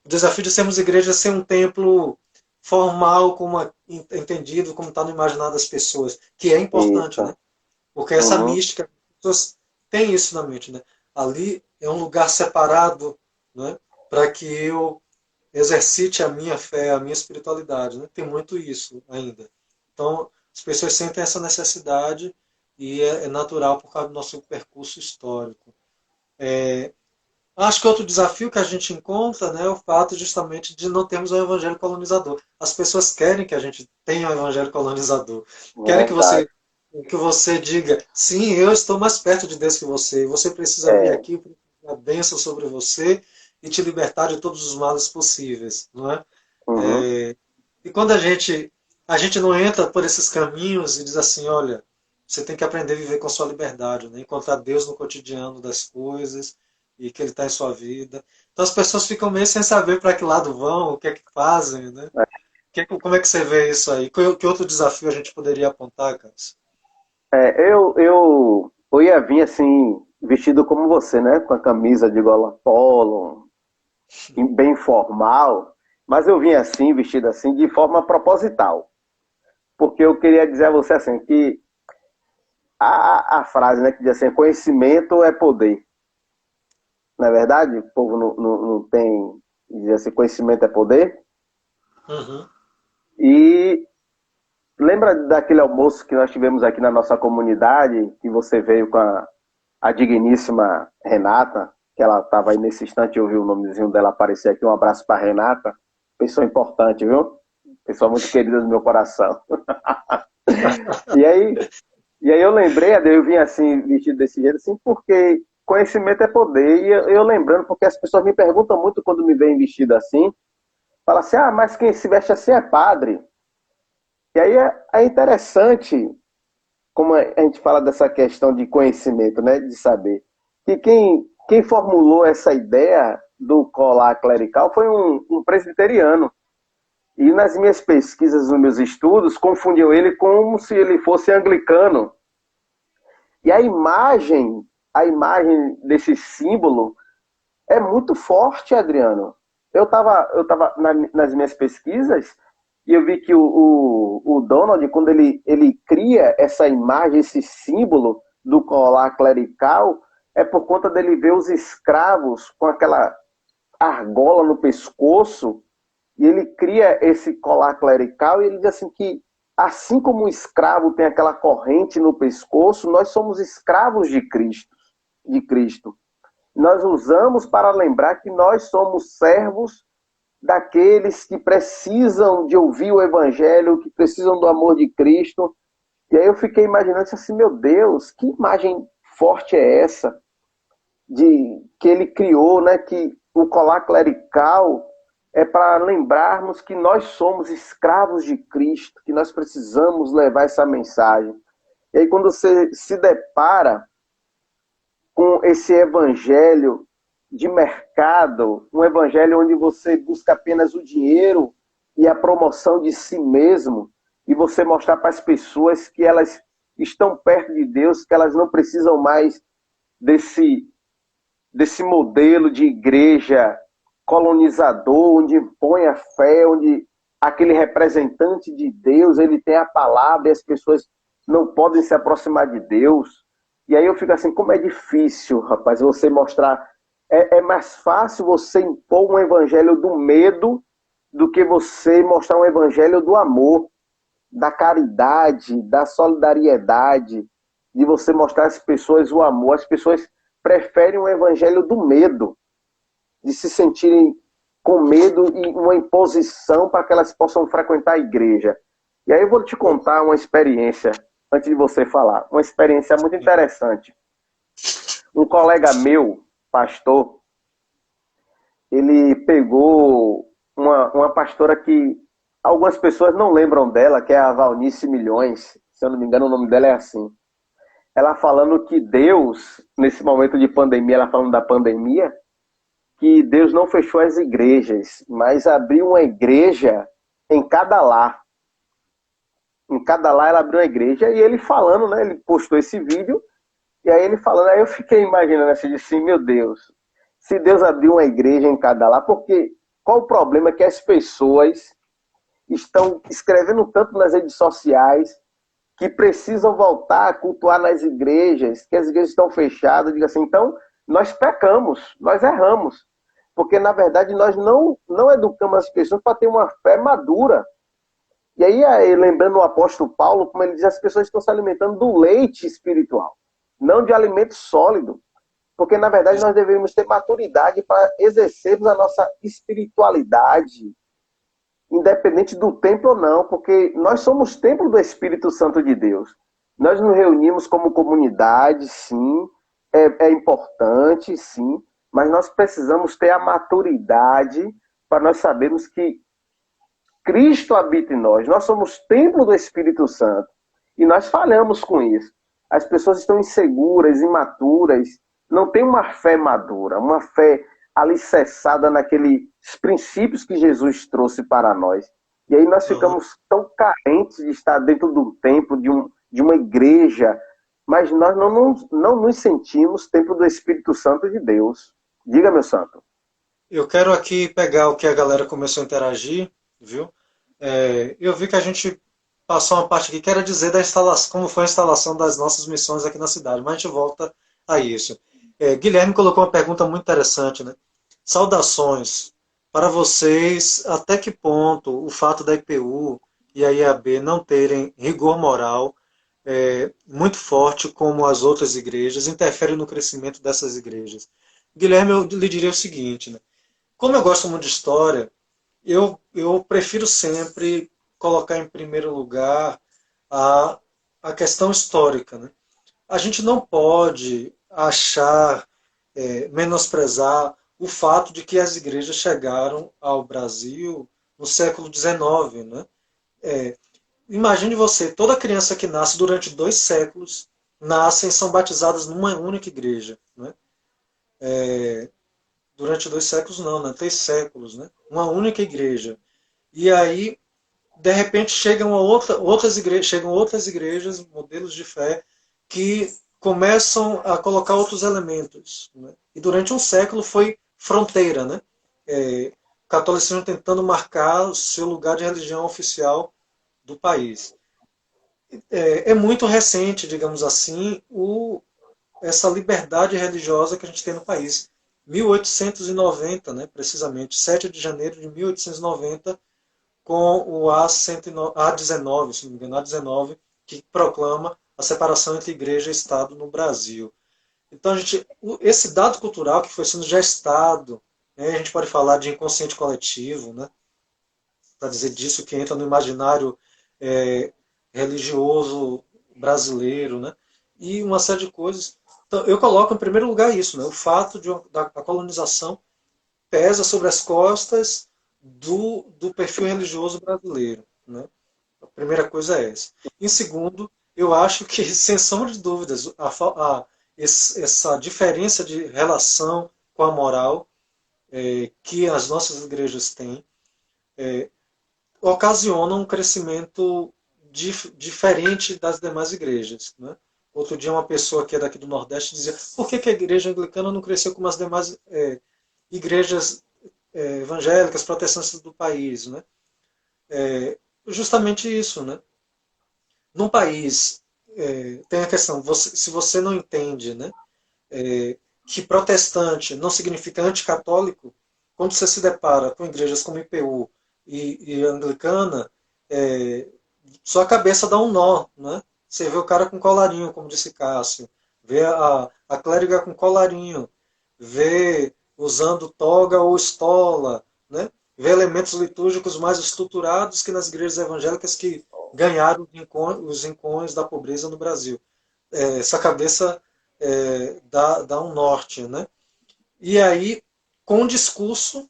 O desafio de sermos igrejas sem um templo formal, entendido, como está no imaginário das pessoas, que é importante, né? Isso. Porque essa Uhum. mística, as pessoas têm isso na mente, né? Ali é um lugar separado, né? Para que eu exercite a minha fé, a minha espiritualidade, né? Tem muito isso ainda. Então, as pessoas sentem essa necessidade e é natural por causa do nosso percurso histórico. Acho que outro desafio que a gente encontra, né, é o fato justamente de não termos um evangelho colonizador. As pessoas querem que a gente tenha um evangelho colonizador. Querem Verdade. que você diga, sim, eu estou mais perto de Deus que você. Você precisa vir É. aqui para a bênção sobre você e te libertar de todos os males possíveis, não é? Uhum. E quando a gente não entra por esses caminhos e diz assim, olha, você tem que aprender a viver com a sua liberdade, né? Encontrar Deus no cotidiano das coisas e que Ele está em sua vida. Então as pessoas ficam meio sem saber para que lado vão, o que é que fazem, né? Como é que você vê isso aí? Que outro desafio a gente poderia apontar, Cássio? Eu ia vir assim, vestido como você, né? Com a camisa de gola polo, bem formal, mas eu vim assim, vestido assim, de forma proposital. Porque eu queria dizer a você assim, que a frase, né, que diz assim, conhecimento é poder. Não é verdade? O povo não tem, diz assim, conhecimento é poder. Uhum. E lembra daquele almoço que nós tivemos aqui na nossa comunidade, que você veio com a digníssima Renata, que ela estava aí nesse instante, eu vi o nomezinho dela aparecer aqui, um abraço para Renata, pessoa importante, viu? Pessoa muito querida do meu coração. E aí, e aí eu lembrei, eu vim assim, vestido desse jeito, assim, porque conhecimento é poder. E eu lembrando, porque as pessoas me perguntam muito quando me veem vestido assim, fala assim, ah, mas quem se veste assim é padre. E aí é interessante como a gente fala dessa questão de conhecimento, né, de saber. Que quem formulou essa ideia do colar clerical foi um presbiteriano. E nas minhas pesquisas, nos meus estudos, confundiam ele como se ele fosse anglicano. E a imagem desse símbolo é muito forte, Adriano. Eu tava nas minhas pesquisas e eu vi que o Donald, quando ele cria essa imagem, esse símbolo do colar clerical, é por conta dele ver os escravos com aquela argola no pescoço, e ele cria esse colar clerical e ele diz assim que, assim como o escravo tem aquela corrente no pescoço, nós somos escravos de Cristo, de Cristo. Nós usamos para lembrar que nós somos servos daqueles que precisam de ouvir o Evangelho, que precisam do amor de Cristo. E aí eu fiquei imaginando assim, meu Deus, que imagem forte é essa de que ele criou, né? Que o colar clerical é para lembrarmos que nós somos escravos de Cristo, que nós precisamos levar essa mensagem. E aí quando você se depara com esse evangelho de mercado, um evangelho onde você busca apenas o dinheiro e a promoção de si mesmo, e você mostrar para as pessoas que elas estão perto de Deus, que elas não precisam mais desse modelo de igreja colonizador, onde impõe a fé, onde aquele representante de Deus, ele tem a palavra e as pessoas não podem se aproximar de Deus. E aí eu fico assim, como é difícil, rapaz, você mostrar. É mais fácil você impor um evangelho do medo do que você mostrar um evangelho do amor, da caridade, da solidariedade, de você mostrar às pessoas o amor. As pessoas preferem um evangelho do medo, de se sentirem com medo e uma imposição para que elas possam frequentar a igreja. E aí eu vou te contar uma experiência, antes de você falar, uma experiência muito interessante. Um colega meu, pastor, ele pegou uma pastora que algumas pessoas não lembram dela, que é a Valnice Milhões, se eu não me engano o nome dela é assim. Ela falando que Deus, nesse momento de pandemia, ela falando da pandemia, que Deus não fechou as igrejas, mas abriu uma igreja em cada lar. Em cada lar ela abriu uma igreja, e ele falando, né, ele postou esse vídeo, e aí ele falando, aí eu fiquei imaginando assim, meu Deus, se Deus abriu uma igreja em cada lar, porque qual o problema que as pessoas estão escrevendo tanto nas redes sociais que precisam voltar a cultuar nas igrejas, que as igrejas estão fechadas, diga assim, então nós pecamos, nós erramos, porque na verdade nós não educamos as pessoas para ter uma fé madura. E aí, lembrando o apóstolo Paulo, como ele diz, as pessoas estão se alimentando do leite espiritual, não de alimento sólido. Porque, na verdade, nós devemos ter maturidade para exercermos a nossa espiritualidade, independente do templo ou não, porque nós somos templo do Espírito Santo de Deus. Nós nos reunimos como comunidade, sim, é importante, sim, mas nós precisamos ter a maturidade para nós sabermos que Cristo habita em nós. Nós somos templo do Espírito Santo. E nós falhamos com isso. As pessoas estão inseguras, imaturas, não têm uma fé madura, uma fé alicerçada naqueles princípios que Jesus trouxe para nós. E aí nós ficamos tão carentes de estar dentro do templo, de uma igreja, mas nós não nos sentimos templo do Espírito Santo de Deus. Diga, meu santo. Eu quero aqui pegar o que a galera começou a interagir, viu? Eu vi que a gente passou uma parte aqui que era dizer da instalação, como foi a instalação das nossas missões aqui na cidade, mas a gente volta a isso. Guilherme colocou uma pergunta muito interessante, né? Saudações. Para vocês, até que ponto o fato da IPU e a IAB não terem rigor moral muito forte como as outras igrejas interfere no crescimento dessas igrejas? Guilherme, eu lhe diria o seguinte, né? Como eu gosto muito de história, eu prefiro sempre colocar em primeiro lugar a, a questão histórica, né? A gente não pode achar, menosprezar o fato de que as igrejas chegaram ao Brasil no século XIX, né? Imagine você, toda criança que nasce durante 2 séculos nascem e são batizadas numa única igreja, né? Durante 2 séculos não, né? 3 séculos, né? Uma única igreja. E aí, de repente, chegam outras igrejas, modelos de fé, que começam a colocar outros elementos, né? E durante um século foi fronteira, né? O catolicismo tentando marcar o seu lugar de religião oficial do país. É muito recente, digamos assim, essa liberdade religiosa que a gente tem no país. 1890, né, precisamente, 7 de janeiro de 1890, com o A19, se não me engano, A19, que proclama a separação entre igreja e Estado no Brasil. Então, esse dado cultural que foi sendo gestado, né, a gente pode falar de inconsciente coletivo, né, para dizer disso que entra no imaginário religioso brasileiro, né, e uma série de coisas. Então, eu coloco em primeiro lugar isso, né, o fato da colonização pesa sobre as costas do perfil religioso brasileiro, né? A primeira coisa é essa. Em segundo, eu acho que, sem sombra de dúvidas, essa diferença de relação com a moral que as nossas igrejas têm ocasiona um crescimento diferente das demais igrejas, né? Outro dia uma pessoa que é daqui do Nordeste dizia: por que a igreja anglicana não cresceu como as demais igrejas evangélicas, protestantes do país, né? Justamente isso, né? Num país tem a questão, se você não entende, né, que protestante não significa anticatólico, quando você se depara com igrejas como IPU e anglicana, sua cabeça dá um nó, né? Você vê o cara com colarinho, como disse Cássio, vê a clériga com colarinho, vê usando toga ou estola, né? Vê elementos litúrgicos mais estruturados que nas igrejas evangélicas que ganharam os encontros da pobreza no Brasil. Essa cabeça dá um norte, né? E aí, com um discurso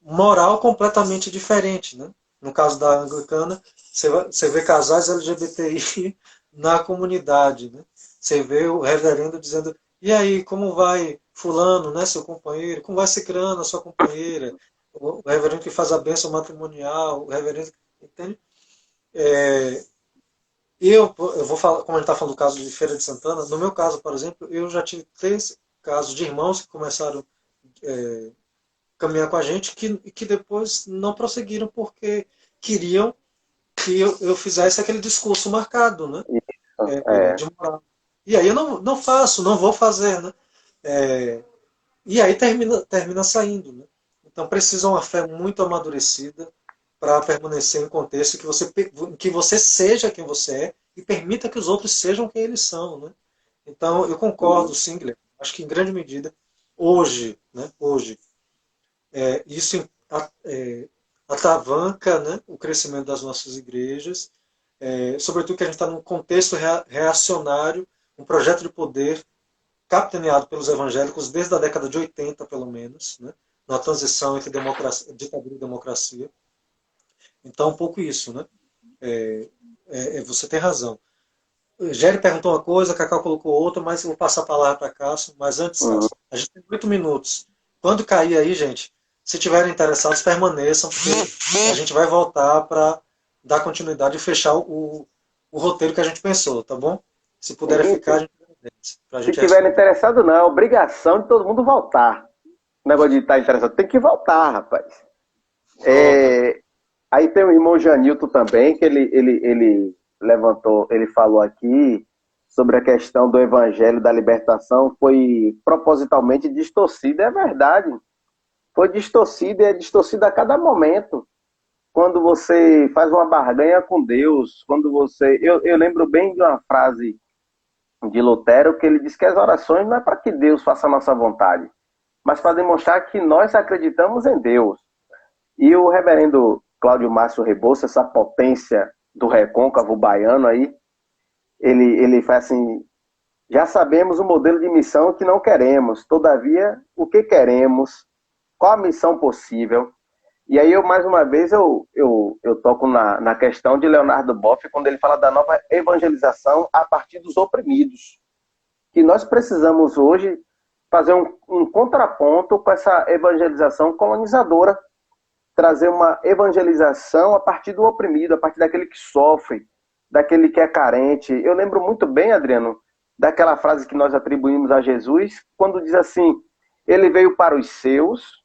moral completamente diferente, né? No caso da anglicana, você vê casais LGBTI na comunidade, né? Você vê o reverendo dizendo: e aí, como vai fulano, né, seu companheiro? Como vai cicrana, sua companheira? O reverendo que faz a bênção matrimonial, o reverendo, entende? Eu vou falar, como a gente está falando do caso de Feira de Santana, no meu caso, por exemplo, eu já tive 3 casos de irmãos que começaram a caminhar com a gente que depois não prosseguiram porque queriam que eu fizesse aquele discurso marcado, né? De moral. E aí eu não faço, não vou fazer, né? E aí termina saindo, né? Então precisa uma fé muito amadurecida para permanecer em contexto que você seja quem você é e permita que os outros sejam quem eles são, né? Então eu concordo, sim, Guilherme. Acho que em grande medida hoje, né? Hoje isso atravanca, né, o crescimento das nossas igrejas, sobretudo que a gente está num contexto reacionário, um projeto de poder capitaneado pelos evangélicos desde a década de 80, pelo menos, né, na transição entre ditadura e democracia. Então, um pouco isso, né? Você tem razão. Géry perguntou uma coisa, Cacau colocou outra, mas eu vou passar a palavra para Cássio. Mas antes, Cássio, a gente tem 8 minutos. Quando cair aí, gente, se tiverem interessados, permaneçam, porque a gente vai voltar para dar continuidade e fechar o roteiro que a gente pensou, tá bom? Se puderem ficar, a gente agradece. Se tiverem interessado, não. É obrigação de todo mundo voltar. O negócio de estar interessado tem que voltar, rapaz. Aí tem o irmão Janilton também, que ele levantou, ele falou aqui sobre a questão do evangelho da libertação, foi propositalmente distorcido. É verdade, foi distorcido e é distorcido a cada momento. Quando você faz uma barganha com Deus, quando você. Eu lembro bem de uma frase de Lutero que ele diz que as orações não é para que Deus faça a nossa vontade, mas para demonstrar que nós acreditamos em Deus. E o reverendo Cláudio Márcio Rebouça, essa potência do recôncavo baiano aí, ele faz assim: já sabemos o modelo de missão que não queremos, todavia, o que queremos, qual a missão possível. E aí, mais uma vez, eu toco na questão de Leonardo Boff, quando ele fala da nova evangelização a partir dos oprimidos. Que nós precisamos hoje fazer um contraponto com essa evangelização colonizadora, trazer uma evangelização a partir do oprimido, a partir daquele que sofre, daquele que é carente. Eu lembro muito bem, Adriano, daquela frase que nós atribuímos a Jesus, quando diz assim: ele veio para os seus,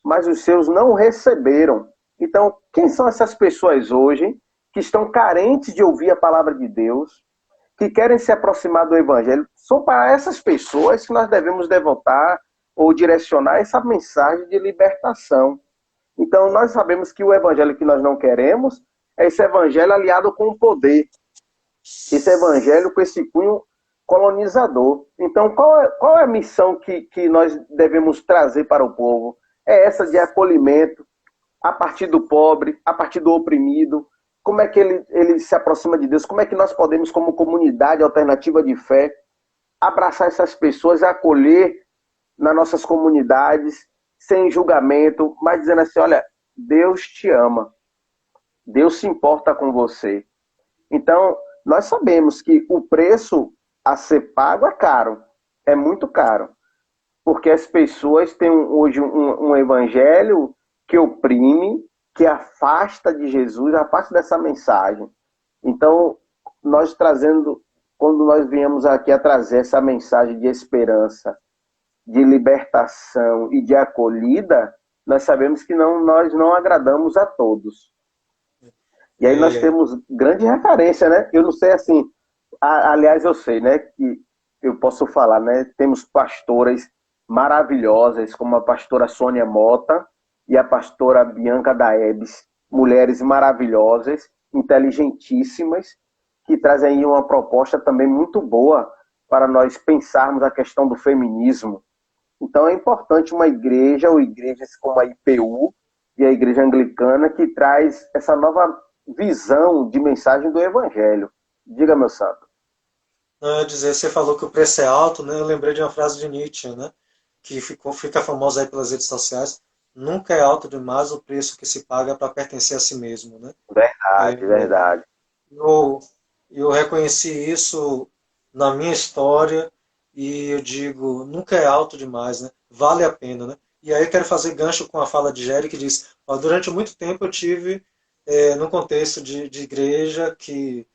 mas os seus não o receberam. Então, quem são essas pessoas hoje que estão carentes de ouvir a palavra de Deus, que querem se aproximar do evangelho? São para essas pessoas que nós devemos devotar ou direcionar essa mensagem de libertação. Então, nós sabemos que o evangelho que nós não queremos é esse evangelho aliado com o poder. Esse evangelho com esse cunho colonizador. Então, qual é a missão que nós devemos trazer para o povo? É essa de acolhimento a partir do pobre, a partir do oprimido. Como é que ele se aproxima de Deus? Como é que nós podemos, como comunidade alternativa de fé, abraçar essas pessoas e acolher nas nossas comunidades, sem julgamento, mas dizendo assim: olha, Deus te ama, Deus se importa com você. Então, nós sabemos que o preço a ser pago é caro, é muito caro, porque as pessoas têm hoje um evangelho que oprime, que afasta de Jesus, afasta dessa mensagem. Então, nós trazendo, quando nós viemos aqui a trazer essa mensagem de esperança, de libertação e de acolhida, nós sabemos que nós não agradamos a todos. E aí nós temos grande referência, né? Eu não sei assim, aliás eu sei, né, que eu posso falar, né? Temos pastoras maravilhosas, como a pastora Sônia Mota e a pastora Bianca Daebes, mulheres maravilhosas, inteligentíssimas, que trazem aí uma proposta também muito boa para nós pensarmos a questão do feminismo. Então é importante uma igreja, ou igrejas como a IPU e a Igreja Anglicana, que traz essa nova visão de mensagem do Evangelho. Diga, meu santo. Dizer, você falou que o preço é alto, né? Eu lembrei de uma frase de Nietzsche, né? Que fica famosa aí pelas redes sociais. Nunca é alto demais o preço que se paga para pertencer a si mesmo, né? Verdade, verdade. Eu, eu reconheci isso na minha história e eu digo, nunca é alto demais, né? Vale a pena, né? E aí eu quero fazer gancho com a fala de Jerry, que diz: ó, durante muito tempo eu tive, num contexto de igreja que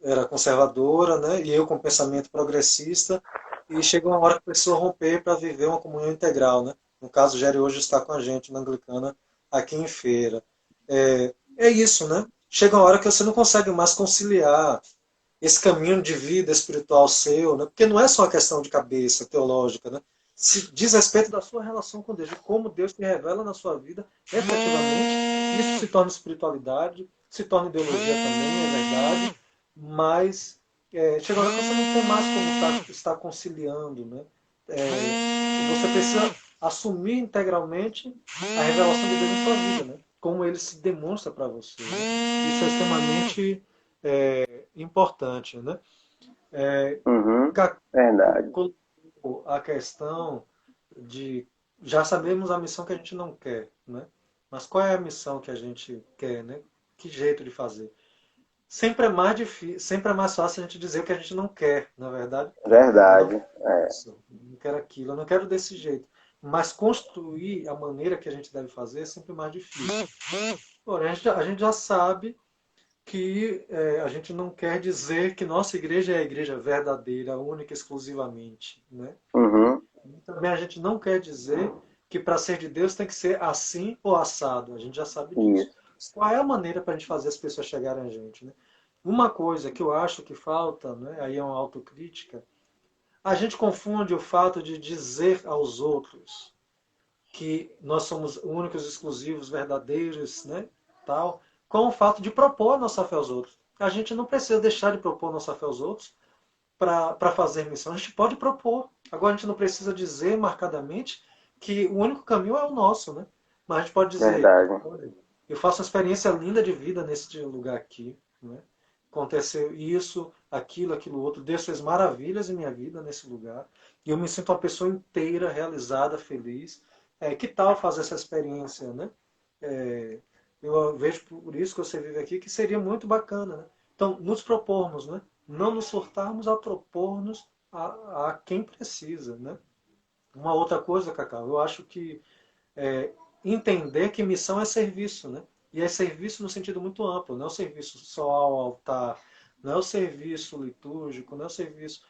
era conservadora, né? E eu com pensamento progressista, e chega uma hora que a pessoa romper para viver uma comunhão integral, né? No caso, o Jerry hoje está com a gente na Anglicana, aqui em Feira. É isso, né? Chega uma hora que você não consegue mais conciliar esse caminho de vida espiritual seu, né? Porque não é só uma questão de cabeça teológica, né? Se diz respeito da sua relação com Deus, de como Deus se revela na sua vida, efetivamente, isso se torna espiritualidade, se torna ideologia também, é verdade, mas chega uma hora que você não tem mais como estar conciliando, né? Você precisa assumir integralmente a revelação de Deus na sua vida, né? Como ele se demonstra para você, né? Isso é extremamente importante, né? Uhum, verdade. Colocou a questão de já sabemos a missão que a gente não quer, né? Mas qual é a missão que a gente quer, né? Que jeito de fazer? Sempre é mais difícil, sempre é mais fácil a gente dizer o que a gente não quer, na verdade. Eu não Verdade. quero isso, eu não quero aquilo, eu não quero desse jeito. Mas construir a maneira que a gente deve fazer é sempre mais difícil. Porém, a gente já sabe que a gente não quer dizer que nossa igreja é a igreja verdadeira, única, exclusivamente, né? Uhum, E também a gente não quer dizer que para ser de Deus tem que ser assim ou assado. A gente já sabe disso. isso. qual é a maneira para a gente fazer as pessoas chegarem a gente, né? Uma coisa que eu acho que falta, né, aí é uma autocrítica, a gente confunde o fato de dizer aos outros que nós somos únicos, exclusivos, verdadeiros, né, tal, com o fato de propor nossa fé aos outros. A gente não precisa deixar de propor nossa fé aos outros para fazer missão. A gente pode propor. Agora a gente não precisa dizer marcadamente que o único caminho é o nosso, né? Mas a gente pode dizer, Verdade. olha, eu faço uma experiência linda de vida nesse lugar aqui, né? Aconteceu isso, aquilo outro. Deus fez maravilhas em minha vida nesse lugar. E eu me sinto uma pessoa inteira, realizada, feliz. Que tal fazer essa experiência, né? É, eu vejo por isso que você vive aqui, que seria muito bacana, né? Então, nos propormos, né? Não nos furtarmos a propormos a quem precisa, né? Uma outra coisa, Cacau, eu acho que é, entender que missão é serviço, né? E é serviço no sentido muito amplo, não é o serviço só ao altar, não é o serviço litúrgico, não é o serviço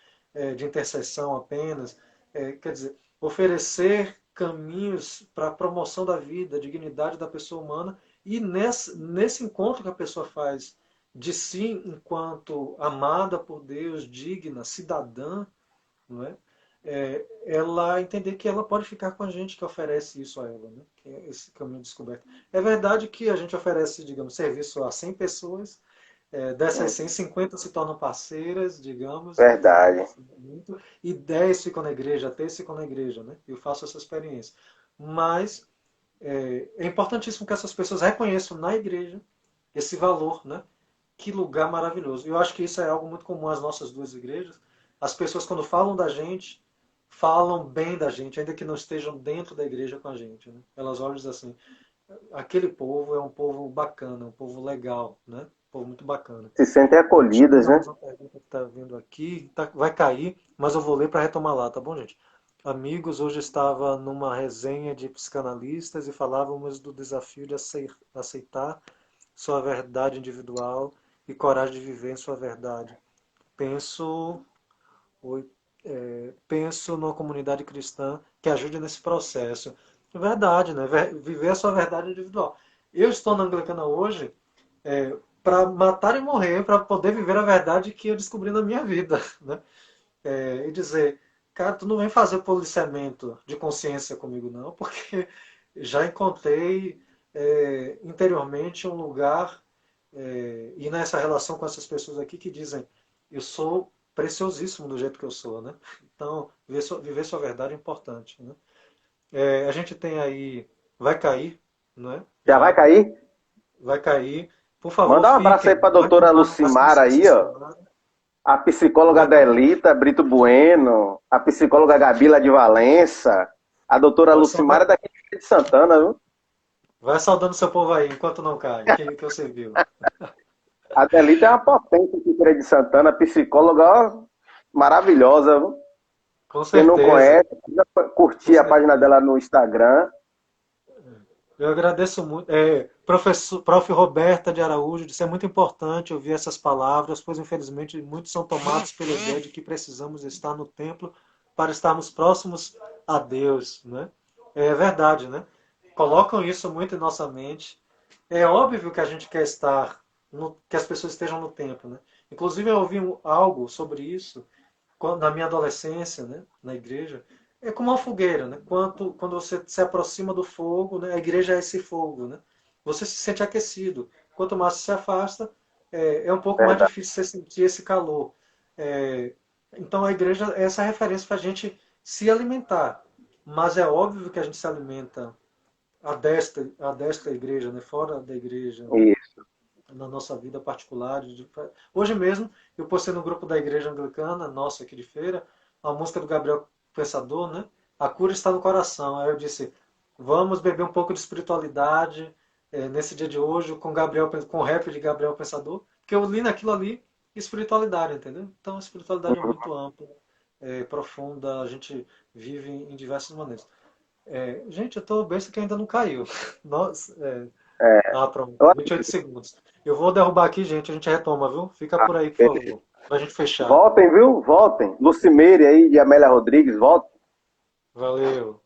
de intercessão apenas. Quer dizer, oferecer caminhos para a promoção da vida, dignidade da pessoa humana, e nesse encontro que a pessoa faz de si enquanto amada por Deus, digna, cidadã, não é? Ela entender que ela pode ficar com a gente que oferece isso a ela, né? Que é esse caminho descoberto. É verdade que a gente oferece, digamos, serviço a 100 pessoas, dessas 100, 50 se tornam parceiras, digamos, Verdade. e 10 ficam na igreja, 3 ficam na igreja, né? Eu faço essa experiência. Mas é importantíssimo que essas pessoas reconheçam na igreja esse valor, né? Que lugar maravilhoso. Eu acho que isso é algo muito comum às nossas duas igrejas. As pessoas, quando falam da gente, falam bem da gente, ainda que não estejam dentro da igreja com a gente, né? Elas olham e dizem assim, aquele povo é um povo bacana, um povo legal, né? Um povo muito bacana. Se sentem Deixa eu ver acolhidas, né? mais uma pergunta que está vindo aqui. Vai cair, mas eu vou ler para retomar lá, tá bom, gente? Amigos, hoje estava numa resenha de psicanalistas e falávamos do desafio de aceitar sua verdade individual e coragem de viver em sua verdade. Penso, penso numa comunidade cristã que ajude nesse processo. É verdade, né? Viver a sua verdade individual. Eu estou na Anglicana hoje para matar e morrer, para poder viver a verdade que eu descobri na minha vida, né? E dizer, cara, tu não vem fazer policiamento de consciência comigo não, porque já encontrei interiormente um lugar e nessa relação com essas pessoas aqui que dizem, eu sou preciosíssimo do jeito que eu sou, né? Então, viver sua verdade é importante, né? A gente tem aí, vai cair, né? Já vai Já cair? vai cair. Por favor, Manda um abraço aí fiquem, pra marquem doutora data para se Lucimara aí, ó. inscricionar. A psicóloga Vai, Delita Brito Bueno, a psicóloga Gabila de Valença, a doutora vai Lucimara saudando, daqui de Santana, viu? vai saudando seu povo aí, enquanto não cai, que você viu. A Delita é uma potência aqui de Santana, psicóloga ó, maravilhosa, viu? Com Quem não certeza, conhece, precisa com curtir a página certeza. dela no Instagram. Eu agradeço muito. Prof. Roberta de Araújo disse, é muito importante ouvir essas palavras, pois infelizmente muitos são tomados pela ideia de que precisamos estar no templo para estarmos próximos a Deus, né? É verdade, né? Colocam isso muito em nossa mente. É óbvio que a gente quer estar, que as pessoas estejam no templo, né? Inclusive eu ouvi algo sobre isso na minha adolescência, né, na igreja, é como uma fogueira, né? Quando você se aproxima do fogo, né, a igreja é esse fogo, né? Você se sente aquecido. Quanto mais você se afasta, é um pouco mais Verdade. difícil você sentir esse calor. É, então a igreja é essa referência para a gente se alimentar. Mas é óbvio que a gente se alimenta a desta igreja, né, fora da igreja, né? Isso. Na nossa vida particular. Hoje mesmo, eu postei no grupo da Igreja Anglicana, nossa aqui de feira, a música do Gabriel Pensador, né? A cura está no coração. Aí eu disse, vamos beber um pouco de espiritualidade nesse dia de hoje com o rap de Gabriel Pensador, porque eu li naquilo ali espiritualidade, entendeu? Então a espiritualidade é muito ampla, profunda, a gente vive em diversas maneiras. Gente, eu tô besta que ainda não caiu. Nossa, pronto, Eu 28 segundos. Eu vou derrubar aqui, gente, a gente retoma, viu? Fica por aí, por beleza. favor, pra gente fechar. Votem, viu? Votem. Lucimeire aí de Amélia Rodrigues, votem. Valeu.